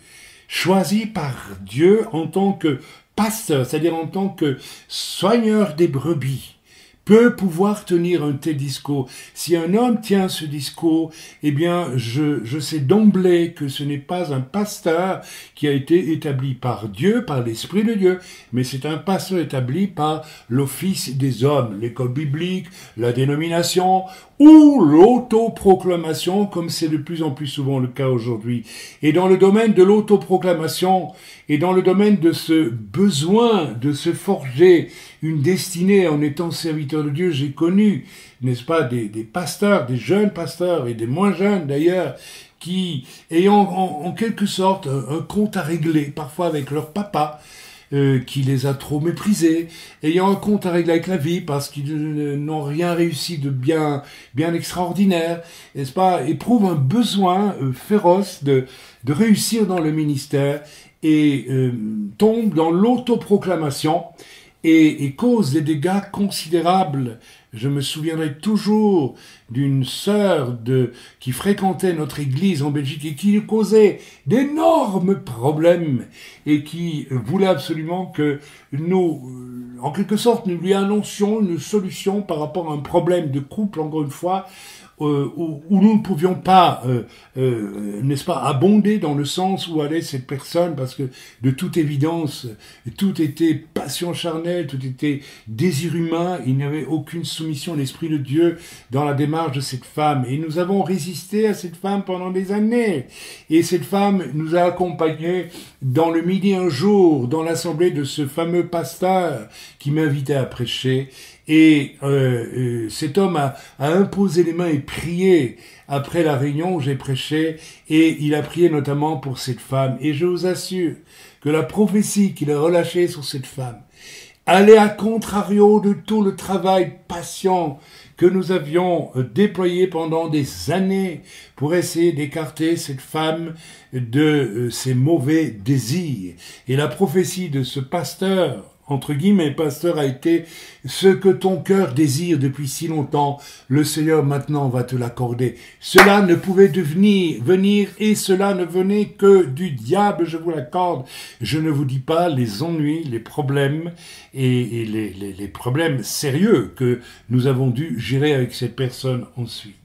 choisi par Dieu en tant que pasteur, c'est-à-dire en tant que soigneur des brebis, peut pouvoir tenir un tel discours? Si un homme tient ce discours, eh bien, je sais d'emblée que ce n'est pas un pasteur qui a été établi par Dieu, par l'Esprit de Dieu, mais c'est un pasteur établi par l'office des hommes, l'école biblique, la dénomination, ou l'autoproclamation, comme c'est de plus en plus souvent le cas aujourd'hui. Et dans le domaine de l'autoproclamation, et dans le domaine de ce besoin de se forger une destinée en étant serviteur de Dieu, j'ai connu, n'est-ce pas, des pasteurs, des jeunes pasteurs et des moins jeunes d'ailleurs, qui ayant en quelque sorte un compte à régler, parfois avec leur papa, qui les a trop méprisés, ayant un compte à régler avec la vie parce qu'ils n'ont rien réussi de bien extraordinaire, n'est-ce pas, éprouvent un besoin féroce de réussir dans le ministère et tombent dans l'autoproclamation et cause des dégâts considérables. Je me souviendrai toujours d'une sœur qui fréquentait notre église en Belgique et qui causait d'énormes problèmes et qui voulait absolument que nous, en quelque sorte, nous lui annoncions une solution par rapport à un problème de couple, encore une fois, où nous ne pouvions pas, n'est-ce pas, abonder dans le sens où allait cette personne, parce que de toute évidence, tout était passion charnelle, tout était désir humain, il n'y avait aucune soumission à l'Esprit de Dieu dans la démarche de cette femme. Et nous avons résisté à cette femme pendant des années. Et cette femme nous a accompagnés dans le midi un jour, dans l'assemblée de ce fameux pasteur qui m'invitait à prêcher. Et cet homme a imposé les mains et prié après la réunion où j'ai prêché, et il a prié notamment pour cette femme. Et je vous assure que la prophétie qu'il a relâchée sur cette femme allait à contrario de tout le travail patient que nous avions déployé pendant des années pour essayer d'écarter cette femme de ses mauvais désirs. Et la prophétie de ce pasteur, entre guillemets, pasteur, a été ce que ton cœur désire depuis si longtemps, le Seigneur maintenant va te l'accorder. Cela ne pouvait venir et cela ne venait que du diable, je vous l'accorde. Je ne vous dis pas les ennuis, les problèmes et les problèmes sérieux que nous avons dû gérer avec cette personne ensuite.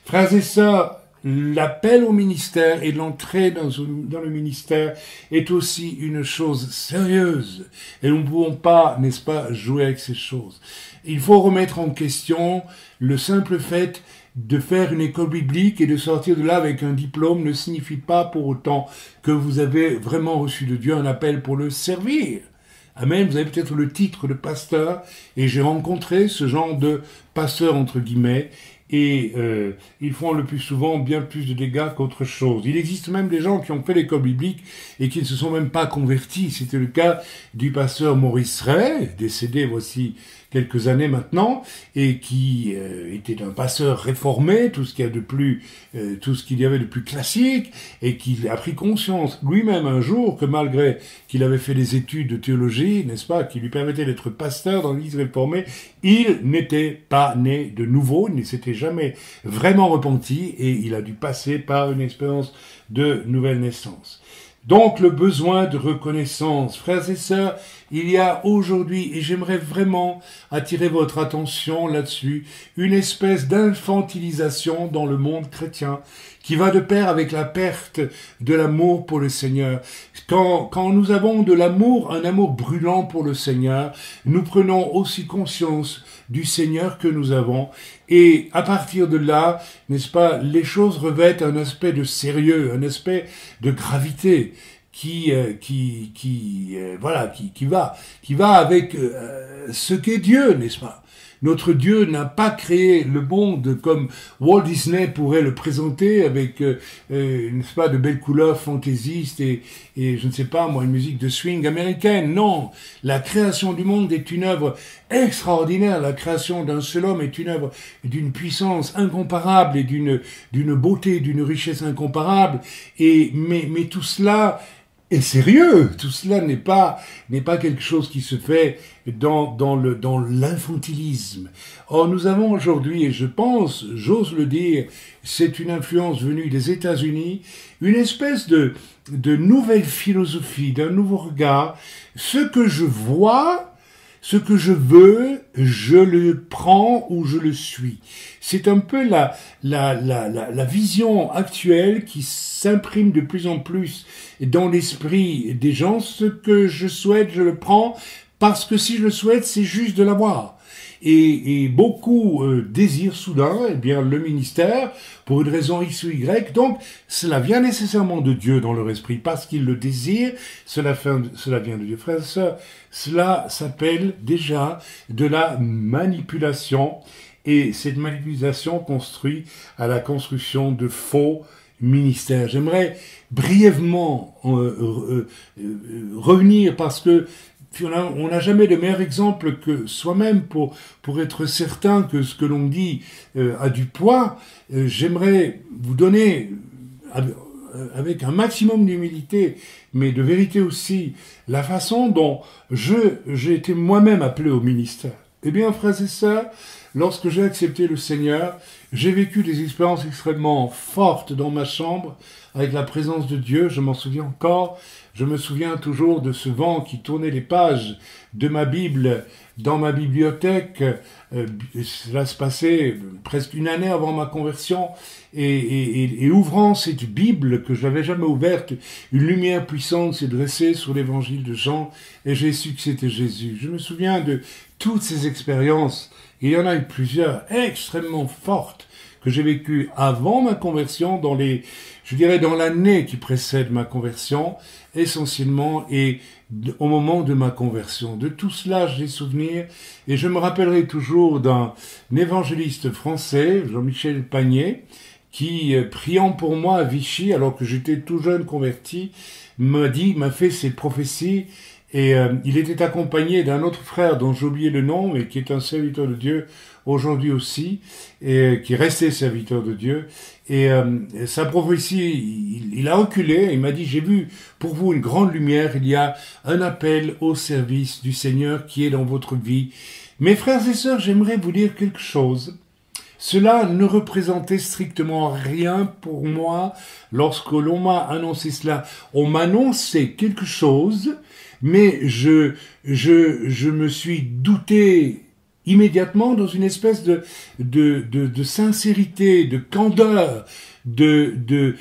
Frères et sœurs, l'appel au ministère et l'entrée dans le ministère est aussi une chose sérieuse. Et nous ne pouvons pas, n'est-ce pas, jouer avec ces choses. Il faut remettre en question le simple fait de faire une école biblique et de sortir de là avec un diplôme ne signifie pas pour autant que vous avez vraiment reçu de Dieu un appel pour le servir. Amen, vous avez peut-être le titre de pasteur, et j'ai rencontré ce genre de pasteur, entre guillemets, et ils font le plus souvent bien plus de dégâts qu'autre chose. Il existe même des gens qui ont fait l'école biblique et qui ne se sont même pas convertis. C'était le cas du pasteur Maurice Ray, décédé voici quelques années maintenant, et qui était un pasteur réformé, tout ce qu'il y avait de plus classique, et qui a pris conscience lui-même un jour que malgré qu'il avait fait des études de théologie, n'est-ce pas, qui lui permettaient d'être pasteur dans l'Église réformée, il n'était pas né de nouveau, il ne s'était jamais vraiment repenti, et il a dû passer par une expérience de nouvelle naissance. Donc le besoin de reconnaissance. Frères et sœurs, il y a aujourd'hui, et j'aimerais vraiment attirer votre attention là-dessus, une espèce d'infantilisation dans le monde chrétien qui va de pair avec la perte de l'amour pour le Seigneur. Quand nous avons de l'amour, un amour brûlant pour le Seigneur, nous prenons aussi conscience du Seigneur que nous avons. Et à partir de là, n'est-ce pas, les choses revêtent un aspect de sérieux, un aspect de gravité qui va avec ce qu'est Dieu, n'est-ce pas? Notre Dieu n'a pas créé le monde comme Walt Disney pourrait le présenter avec, n'est-ce pas, de belles couleurs fantaisistes et je ne sais pas, moi, une musique de swing américaine. Non, la création du monde est une œuvre extraordinaire. La création d'un seul homme est une œuvre d'une puissance incomparable et d'une beauté, d'une richesse incomparable. Mais tout cela est sérieux. Tout cela n'est pas quelque chose qui se fait dans l'infantilisme. Or, nous avons aujourd'hui, et je pense, j'ose le dire, c'est une influence venue des États-Unis, une espèce de nouvelle philosophie, d'un nouveau regard. Ce que je vois, ce que je veux, je le prends ou je le suis. C'est un peu la vision actuelle qui s'imprime de plus en plus dans l'esprit des gens. Ce que je souhaite, je le prends, parce que si je le souhaite, c'est juste de l'avoir. Et beaucoup désirent soudain, eh bien, le ministère, pour une raison X ou Y. Donc, cela vient nécessairement de Dieu dans leur esprit, parce qu'ils le désirent, cela vient de Dieu. Frères et sœurs, cela s'appelle déjà de la manipulation, et cette manipulation construit à la construction de faux ministère. J'aimerais brièvement revenir parce que on n'a jamais de meilleur exemple que soi-même pour être certain que ce que l'on dit a du poids. J'aimerais vous donner, avec un maximum d'humilité, mais de vérité aussi, la façon dont j'ai été moi-même appelé au ministère. Eh bien, frères et sœurs, lorsque j'ai accepté le Seigneur, j'ai vécu des expériences extrêmement fortes dans ma chambre, avec la présence de Dieu, je m'en souviens encore. Je me souviens toujours de ce vent qui tournait les pages de ma Bible dans ma bibliothèque. Cela se passait presque une année avant ma conversion. Et ouvrant cette Bible que je n'avais jamais ouverte, une lumière puissante s'est dressée sur l'évangile de Jean et j'ai su que c'était Jésus. Je me souviens de toutes ces expériences. Il y en a eu plusieurs extrêmement fortes que j'ai vécues avant ma conversion, dans l'année qui précède ma conversion, essentiellement, et au moment de ma conversion. De tout cela, j'ai souvenir, et je me rappellerai toujours d'un évangéliste français, Jean-Michel Pagnet, qui, priant pour moi à Vichy, alors que j'étais tout jeune converti, m'a fait ces prophéties. Et il était accompagné d'un autre frère dont j'ai oublié le nom, mais qui est un serviteur de Dieu aujourd'hui aussi, et qui restait serviteur de Dieu. Et sa prophétie, il a reculé, il m'a dit, j'ai vu pour vous une grande lumière, il y a un appel au service du Seigneur qui est dans votre vie. Mes frères et sœurs, j'aimerais vous dire quelque chose. Cela ne représentait strictement rien pour moi lorsque l'on m'a annoncé cela. On m'annonçait quelque chose, mais je me suis douté immédiatement dans une espèce de sincérité, de candeur, de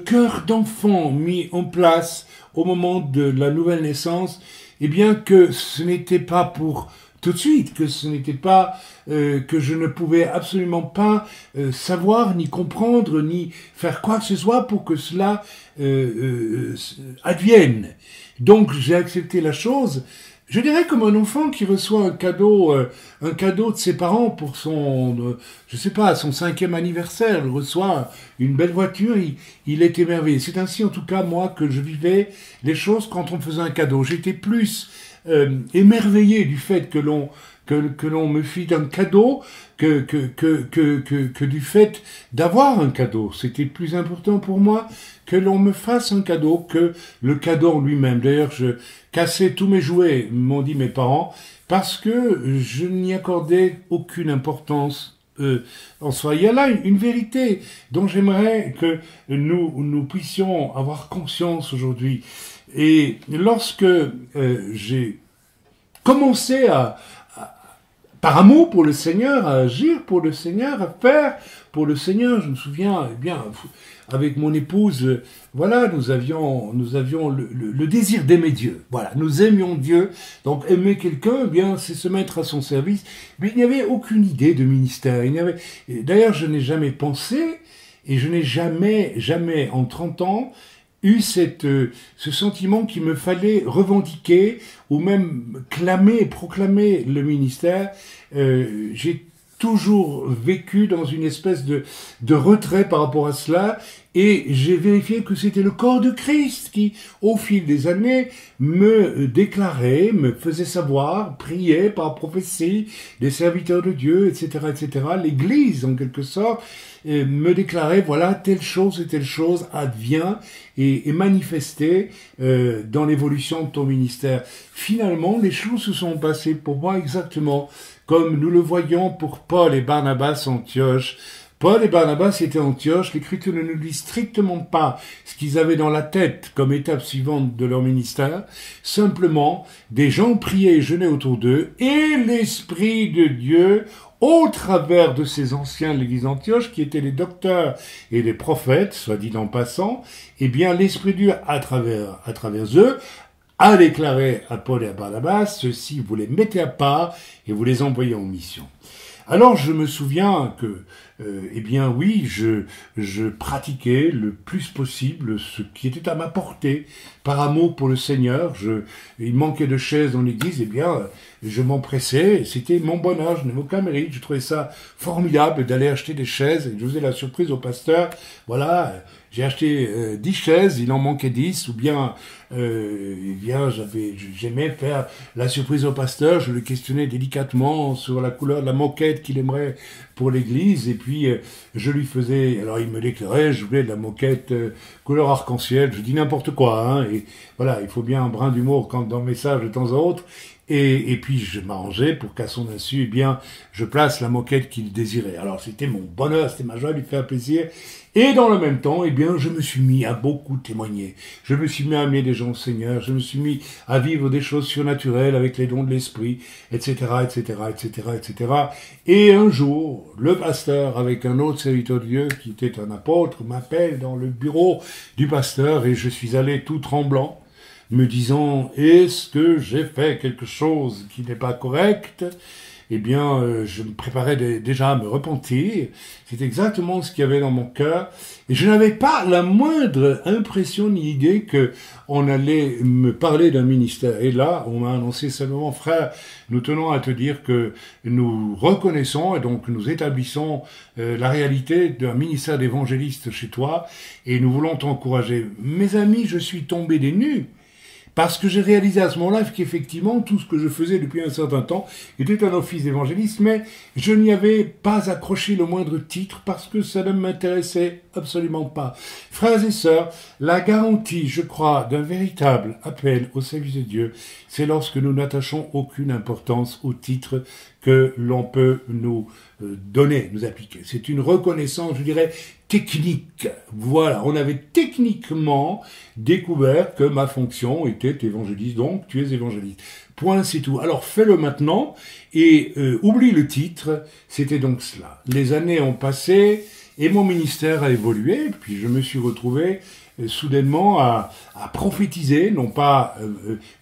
cœur d'enfant mis en place au moment de la nouvelle naissance, et bien que ce n'était pas pour tout de suite, que ce n'était pas, que je ne pouvais absolument pas savoir, ni comprendre, ni faire quoi que ce soit pour que cela advienne. Donc j'ai accepté la chose, je dirais comme un enfant qui reçoit un cadeau de ses parents pour son, je sais pas, son 5e anniversaire. Il reçoit une belle voiture, il est émerveillé. C'est ainsi en tout cas moi que je vivais les choses quand on me faisait un cadeau. J'étais plus émerveillé du fait que l'on me fit un cadeau que du fait d'avoir un cadeau. C'était plus important pour moi que l'on me fasse un cadeau que le cadeau en lui-même. D'ailleurs, je cassais tous mes jouets, m'ont dit mes parents, parce que je n'y accordais aucune importance en soi. Il y a là une vérité dont j'aimerais que nous puissions avoir conscience aujourd'hui. Et lorsque j'ai commencé par amour pour le Seigneur, à agir pour le Seigneur, à faire pour le Seigneur, je me souviens, eh bien, avec mon épouse, voilà, nous avions le désir d'aimer Dieu. Voilà, nous aimions Dieu. Donc aimer quelqu'un, eh bien, c'est se mettre à son service. Mais il n'y avait aucune idée de ministère. D'ailleurs, je n'ai jamais pensé, et je n'ai jamais en 30 ans eu ce sentiment qu'il me fallait revendiquer ou même clamer, proclamer le ministère. J'ai toujours vécu dans une espèce de retrait par rapport à cela, et j'ai vérifié que c'était le corps de Christ qui, au fil des années, me déclarait, me faisait savoir, priait par prophétie, des serviteurs de Dieu, etc., etc. L'Église, en quelque sorte, me déclarait, voilà, telle chose et telle chose advient et est manifestée dans l'évolution de ton ministère. Finalement, les choses se sont passées pour moi exactement comme nous le voyons pour Paul et Barnabas en Antioche. Paul et Barnabas étaient à Antioche, l'Écriture ne nous dit strictement pas ce qu'ils avaient dans la tête comme étape suivante de leur ministère, simplement des gens priaient et jeûnaient autour d'eux, et l'Esprit de Dieu, au travers de ces anciens de l'Église d'Antioche, qui étaient les docteurs et les prophètes, soit dit en passant, eh bien l'Esprit de Dieu, à travers eux, a déclaré à Paul et à Barnabas, ceux-ci vous les mettez à part et vous les envoyez en mission. Alors je me souviens que eh bien oui, je pratiquais le plus possible ce qui était à ma portée, par amour pour le Seigneur. Il manquait de chaises dans l'église, eh bien je m'empressais, c'était mon bonheur, je n'avais aucun mérite, je trouvais ça formidable d'aller acheter des chaises, et je faisais la surprise au pasteur, voilà, j'ai acheté 10 chaises, il en manquait 10, ou bien, eh bien j'aimais faire la surprise au pasteur, je le questionnais délicatement sur la couleur de la moquette qu'il aimerait pour l'église, et puis je lui faisais, alors il me déclarait, je voulais de la moquette couleur arc-en-ciel, je dis n'importe quoi, hein, et voilà, il faut bien un brin d'humour quand dans le message de temps à autre, et puis je m'arrangeais pour qu'à son insu, eh bien, je place la moquette qu'il désirait. Alors c'était mon bonheur, c'était ma joie de lui faire plaisir. Et dans le même temps, eh bien, je me suis mis à beaucoup témoigner. Je me suis mis à amener des gens au Seigneur. Je me suis mis à vivre des choses surnaturelles avec les dons de l'esprit, etc., etc., etc., etc. Et un jour, le pasteur, avec un autre serviteur de Dieu qui était un apôtre, m'appelle dans le bureau du pasteur et je suis allé tout tremblant, me disant, est-ce que j'ai fait quelque chose qui n'est pas correct? Eh bien, je me préparais déjà à me repentir. C'est exactement ce qu'il y avait dans mon cœur. Et je n'avais pas la moindre impression ni idée que on allait me parler d'un ministère. Et là, on m'a annoncé simplement, frère, nous tenons à te dire que nous reconnaissons et donc nous établissons la réalité d'un ministère d'évangéliste chez toi et nous voulons t'encourager. Mes amis, je suis tombé des nues. Parce que j'ai réalisé à ce moment-là qu'effectivement, tout ce que je faisais depuis un certain temps était un office d'évangéliste, mais je n'y avais pas accroché le moindre titre parce que ça ne m'intéressait absolument pas. Frères et sœurs, la garantie, je crois, d'un véritable appel au service de Dieu, c'est lorsque nous n'attachons aucune importance au titre que l'on peut nous donner, nous appliquer. C'est une reconnaissance, je dirais, technique. Voilà, on avait techniquement découvert que ma fonction était évangéliste, donc tu es évangéliste. Point, c'est tout. Alors fais-le maintenant et oublie le titre, c'était donc cela. Les années ont passé et mon ministère a évolué, puis je me suis retrouvé soudainement à prophétiser, non pas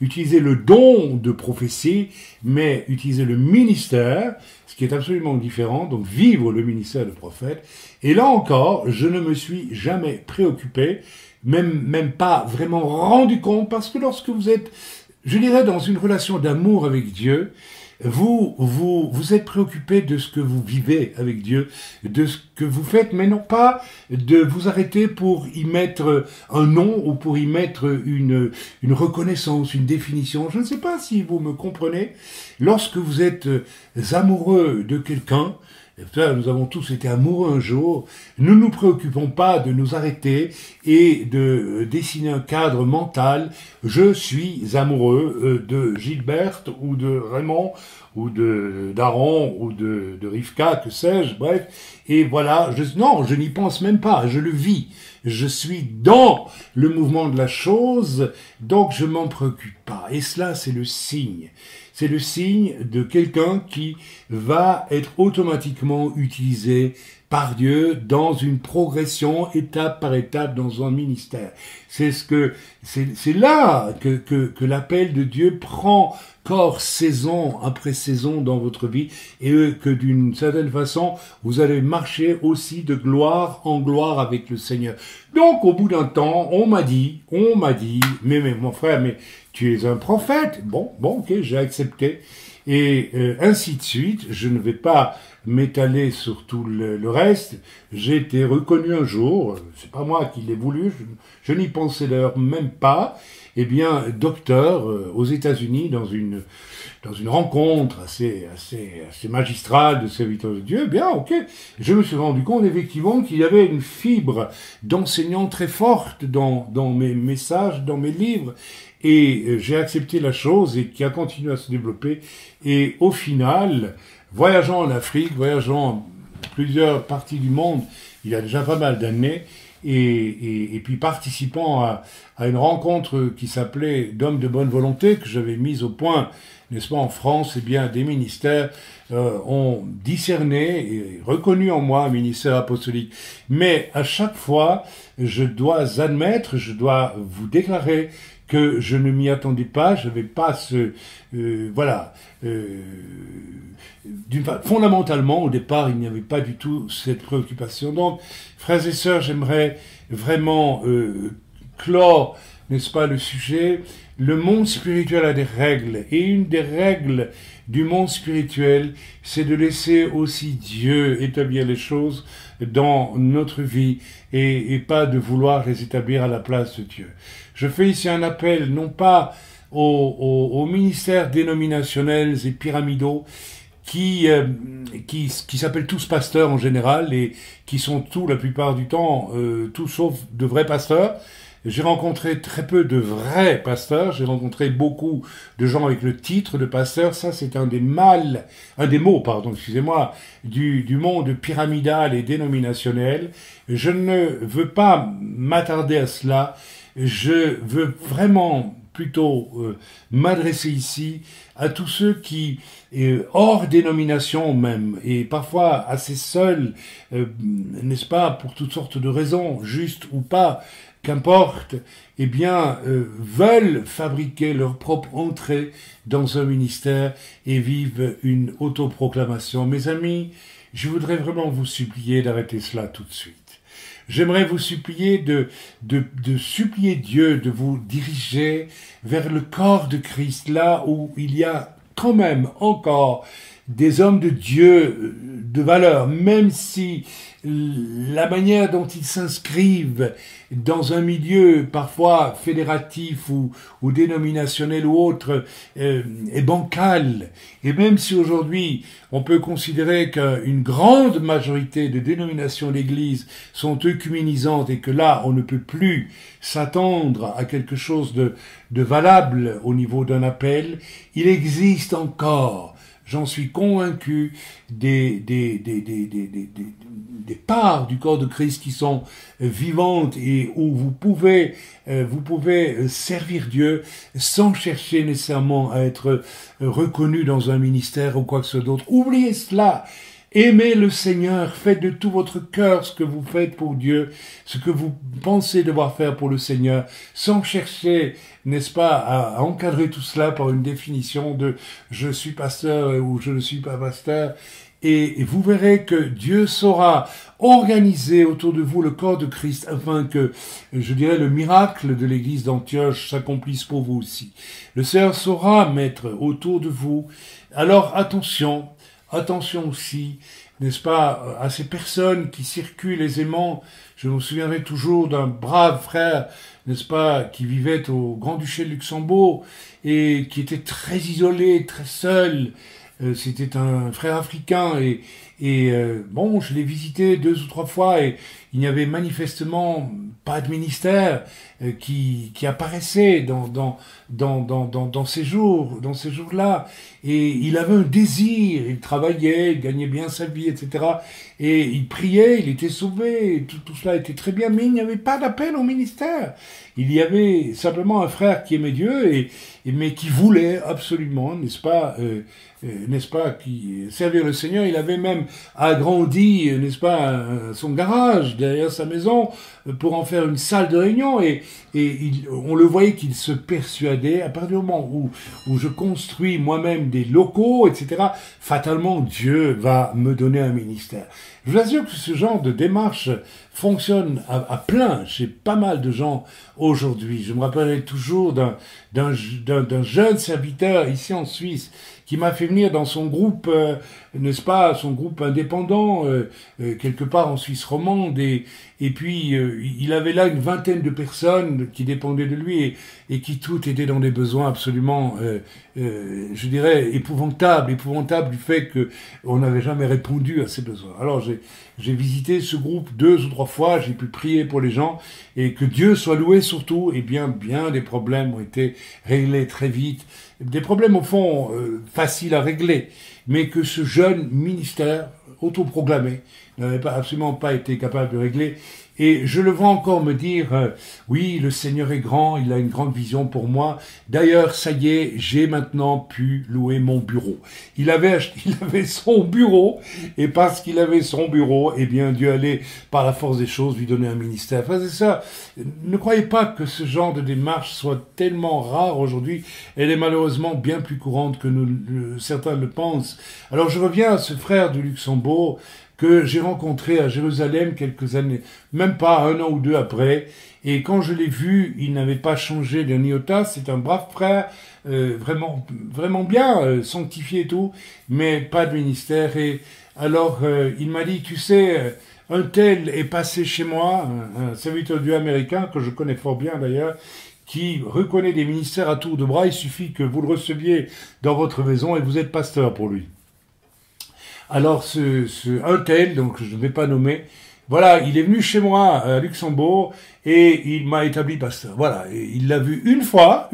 utiliser le don de prophétie, mais utiliser le ministère, ce qui est absolument différent, donc vivre le ministère de prophète. Et là encore, je ne me suis jamais préoccupé, même pas vraiment rendu compte, parce que lorsque vous êtes, je dirais, dans une relation d'amour avec Dieu, vous êtes préoccupé de ce que vous vivez avec Dieu, de ce que vous faites, mais non pas de vous arrêter pour y mettre un nom ou pour y mettre une reconnaissance, une définition. Je ne sais pas si vous me comprenez. Lorsque vous êtes amoureux de quelqu'un, nous avons tous été amoureux un jour, ne nous préoccupons pas de nous arrêter et de dessiner un cadre mental. Je suis amoureux de Gilberte ou de Raymond ou d'Aaron ou de Rivka, que sais-je, bref. Et voilà, non, je n'y pense même pas, je le vis. Je suis dans le mouvement de la chose, donc je m'en préoccupe pas. Et cela, c'est le signe. C'est le signe de quelqu'un qui va être automatiquement utilisé par Dieu dans une progression étape par étape dans un ministère. C'est là que l'appel de Dieu prend corps saison après saison dans votre vie et que d'une certaine façon vous allez marcher aussi de gloire en gloire avec le Seigneur. Donc au bout d'un temps, on m'a dit, mais mon frère, mais tu es un prophète. Bon, ok, j'ai accepté. Et ainsi de suite, je ne vais pas m'étaler sur tout le reste. J'ai été reconnu un jour, c'est pas moi qui l'ai voulu, je n'y pensais d'ailleurs même pas, eh bien, docteur aux États-Unis dans une rencontre assez magistrale de serviteurs de Dieu. Bien, ok. Je me suis rendu compte effectivement qu'il y avait une fibre d'enseignant très forte dans mes messages, dans mes livres. Et j'ai accepté la chose et qui a continué à se développer. Et au final, voyageant en Afrique, voyageant en plusieurs parties du monde, il y a déjà pas mal d'années, et puis participant à une rencontre qui s'appelait d'hommes de bonne volonté, que j'avais mise au point, n'est-ce pas, en France, eh bien, des ministères ont discerné et reconnu en moi un ministère apostolique. Mais à chaque fois, je dois admettre, je dois vous déclarer que je ne m'y attendais pas, je n'avais pas voilà. Fondamentalement, au départ, il n'y avait pas du tout cette préoccupation. Donc, frères et sœurs, j'aimerais vraiment clore, n'est-ce pas, le sujet. Le monde spirituel a des règles, et une des règles du monde spirituel, c'est de laisser aussi Dieu établir les choses dans notre vie et pas de vouloir les établir à la place de Dieu. Je fais ici un appel, non pas aux ministères dénominationnels et pyramidaux qui s'appellent tous pasteurs en général et qui sont tous, la plupart du temps, tout sauf de vrais pasteurs. J'ai rencontré très peu de vrais pasteurs, j'ai rencontré beaucoup de gens avec le titre de pasteur. Ça, c'est un des mots, excusez-moi, du monde pyramidal et dénominationnel. Je ne veux pas m'attarder à cela. Je veux vraiment plutôt m'adresser ici à tous ceux qui, hors dénomination même, et parfois assez seuls, n'est-ce pas, pour toutes sortes de raisons, justes ou pas, qu'importe, eh bien, veulent fabriquer leur propre entrée dans un ministère et vivent une autoproclamation. Mes amis, je voudrais vraiment vous supplier d'arrêter cela tout de suite. J'aimerais vous supplier de supplier Dieu de vous diriger vers le corps de Christ, là où il y a quand même encore des hommes de Dieu de valeur, même si la manière dont ils s'inscrivent dans un milieu parfois fédératif ou dénominationnel ou autre est bancal. Et même si aujourd'hui on peut considérer qu'une grande majorité de dénominations d'église sont œcuménisantes et que là on ne peut plus s'attendre à quelque chose de valable au niveau d'un appel, il existe encore, j'en suis convaincu, des parts du corps de Christ qui sont vivantes et où vous pouvez servir Dieu sans chercher nécessairement à être reconnu dans un ministère ou quoi que ce soit d'autre. Oubliez cela. Aimez le Seigneur, faites de tout votre cœur ce que vous faites pour Dieu, ce que vous pensez devoir faire pour le Seigneur, sans chercher, n'est-ce pas, à encadrer tout cela par une définition de « je suis pasteur » ou « je ne suis pas pasteur ». Et vous verrez que Dieu saura organiser autour de vous le corps de Christ afin que, je dirais, le miracle de l'église d'Antioche s'accomplisse pour vous aussi. Le Seigneur saura mettre autour de vous. Alors attention aussi, n'est-ce pas, à ces personnes qui circulent aisément. Je me souviendrai toujours d'un brave frère, n'est-ce pas, qui vivait au Grand-Duché de Luxembourg et qui était très isolé, très seul. C'était un frère africain et bon, je l'ai visité 2 ou 3 fois et il n'y avait manifestement pas de ministère qui apparaissait dans ces jours-là. Et il avait un désir, il travaillait, il gagnait bien sa vie, etc. Et il priait, il était sauvé, tout cela était très bien, mais il n'y avait pas d'appel au ministère. Il y avait simplement un frère qui aimait Dieu, mais qui voulait absolument, n'est-ce pas, qui servir le Seigneur. Il avait même agrandi, n'est-ce pas, son garage derrière sa maison pour en faire une salle de réunion et on le voyait qu'il se persuadait à partir du moment où je construis moi-même des locaux, etc., fatalement Dieu va me donner un ministère. Je vous assure que ce genre de démarche fonctionne à plein chez pas mal de gens aujourd'hui. Je me rappellerai toujours d'un jeune serviteur ici en Suisse qui m'a fait venir dans son groupe, n'est-ce pas, son groupe indépendant, quelque part en Suisse romande, et puis il avait là une vingtaine de personnes qui dépendaient de lui et qui toutes étaient dans des besoins absolument, je dirais, épouvantables du fait que on n'avait jamais répondu à ces besoins. Alors j'ai visité ce groupe 2 ou 3 fois, j'ai pu prier pour les gens et que Dieu soit loué surtout. Et bien des problèmes ont été réglés très vite, des problèmes au fond faciles à régler, mais que ce jeune ministère autoproclamé n'avait absolument pas été capable de régler. Et je le vois encore me dire, oui, le Seigneur est grand, il a une grande vision pour moi. D'ailleurs, ça y est, j'ai maintenant pu louer mon bureau. Il avait son bureau, et parce qu'il avait son bureau, eh bien, Dieu allait, par la force des choses, lui donner un ministère. Enfin, c'est ça. Ne croyez pas que ce genre de démarche soit tellement rare aujourd'hui. Elle est malheureusement bien plus courante que certains le pensent. Alors, je reviens à ce frère du Luxembourg que j'ai rencontré à Jérusalem quelques années, même pas un an ou deux après. Et quand je l'ai vu, il n'avait pas changé d'un iota. C'est un brave frère, vraiment, vraiment bien, sanctifié et tout, mais pas de ministère. Et alors, il m'a dit, tu sais, un tel est passé chez moi, un serviteur de Dieu américain, que je connais fort bien d'ailleurs, qui reconnaît des ministères à tour de bras. Il suffit que vous le receviez dans votre maison et vous êtes pasteur pour lui. Alors, un tel, donc je ne vais pas nommer, voilà, il est venu chez moi à Luxembourg et il m'a établi pasteur. Voilà, et il l'a vu une fois,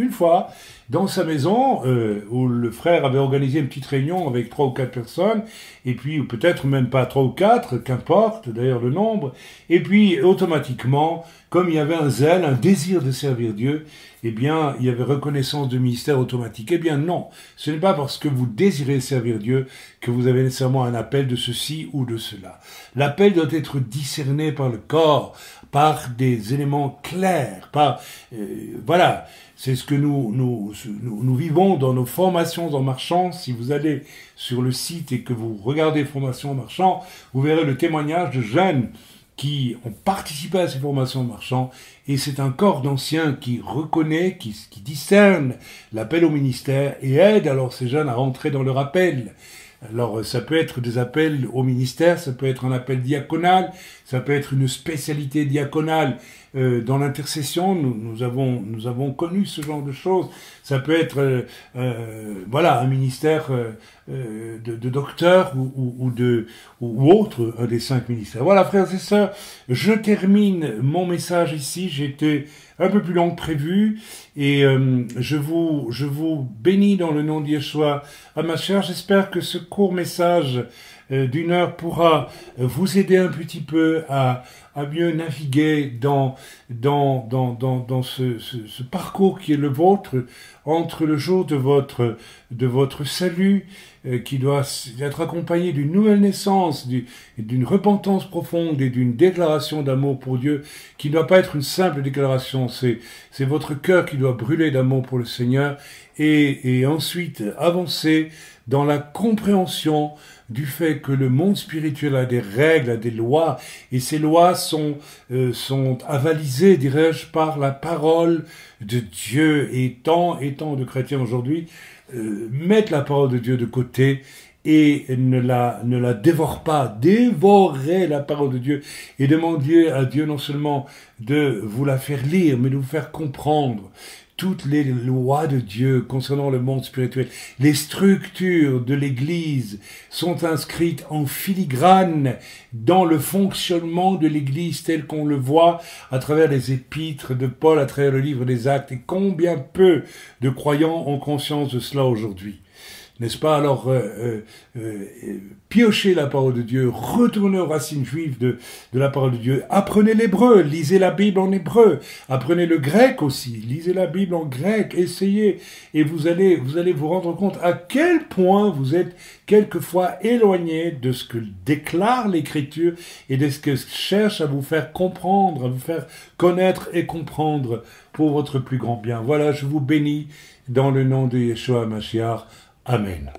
dans sa maison, où le frère avait organisé une petite réunion avec 3 ou 4 personnes, et puis, ou peut-être même pas 3 ou 4, qu'importe d'ailleurs le nombre, et puis automatiquement, comme il y avait un zèle, un désir de servir Dieu, eh bien, il y avait reconnaissance de ministère automatique. Eh bien non, ce n'est pas parce que vous désirez servir Dieu que vous avez nécessairement un appel de ceci ou de cela. L'appel doit être discerné par le corps, par des éléments clairs, voilà. C'est ce que nous vivons dans nos formations en marchand. Si vous allez sur le site et que vous regardez formations en marchand, vous verrez le témoignage de jeunes qui ont participé à ces formations en marchand. Et c'est un corps d'anciens qui reconnaît, qui discerne l'appel au ministère et aide alors ces jeunes à rentrer dans leur appel. Alors, ça peut être des appels au ministère, ça peut être un appel diaconal, ça peut être une spécialité diaconale dans l'intercession. Nous avons connu ce genre de choses. Ça peut être, voilà, un ministère de docteur ou autre, un des 5 ministères. Voilà, frères et sœurs, je termine mon message ici. J'ai été un peu plus long que prévu, et je vous bénis dans le nom de Yeshua HaMashiach. J'espère que ce court message d'une heure pourra vous aider un petit peu à mieux naviguer dans ce parcours qui est le vôtre entre le jour de votre salut, qui doit être accompagné d'une nouvelle naissance, d'une repentance profonde et d'une déclaration d'amour pour Dieu, qui ne doit pas être une simple déclaration. C'est votre cœur qui doit brûler d'amour pour le Seigneur, et ensuite avancer dans la compréhension du fait que le monde spirituel a des règles, a des lois, et ces lois sont avalisées, dirais-je, par la parole de Dieu. Et tant de chrétiens aujourd'hui mettent la parole de Dieu de côté et ne la dévorent pas. Dévorez la parole de Dieu et demandez à Dieu non seulement de vous la faire lire, mais de vous faire comprendre toutes les lois de Dieu concernant le monde spirituel. Les structures de l'Église sont inscrites en filigrane dans le fonctionnement de l'Église tel qu'on le voit à travers les épîtres de Paul, à travers le livre des Actes. Et combien peu de croyants ont conscience de cela aujourd'hui? N'est-ce pas? Alors, piochez la parole de Dieu, retournez aux racines juives de la parole de Dieu, apprenez l'hébreu, lisez la Bible en hébreu, apprenez le grec aussi, lisez la Bible en grec, essayez, et vous allez vous rendre compte à quel point vous êtes quelquefois éloigné de ce que déclare l'Écriture et de ce que cherche à vous faire comprendre, à vous faire connaître et comprendre pour votre plus grand bien. Voilà, je vous bénis dans le nom de Yeshua HaMashiach. Amen.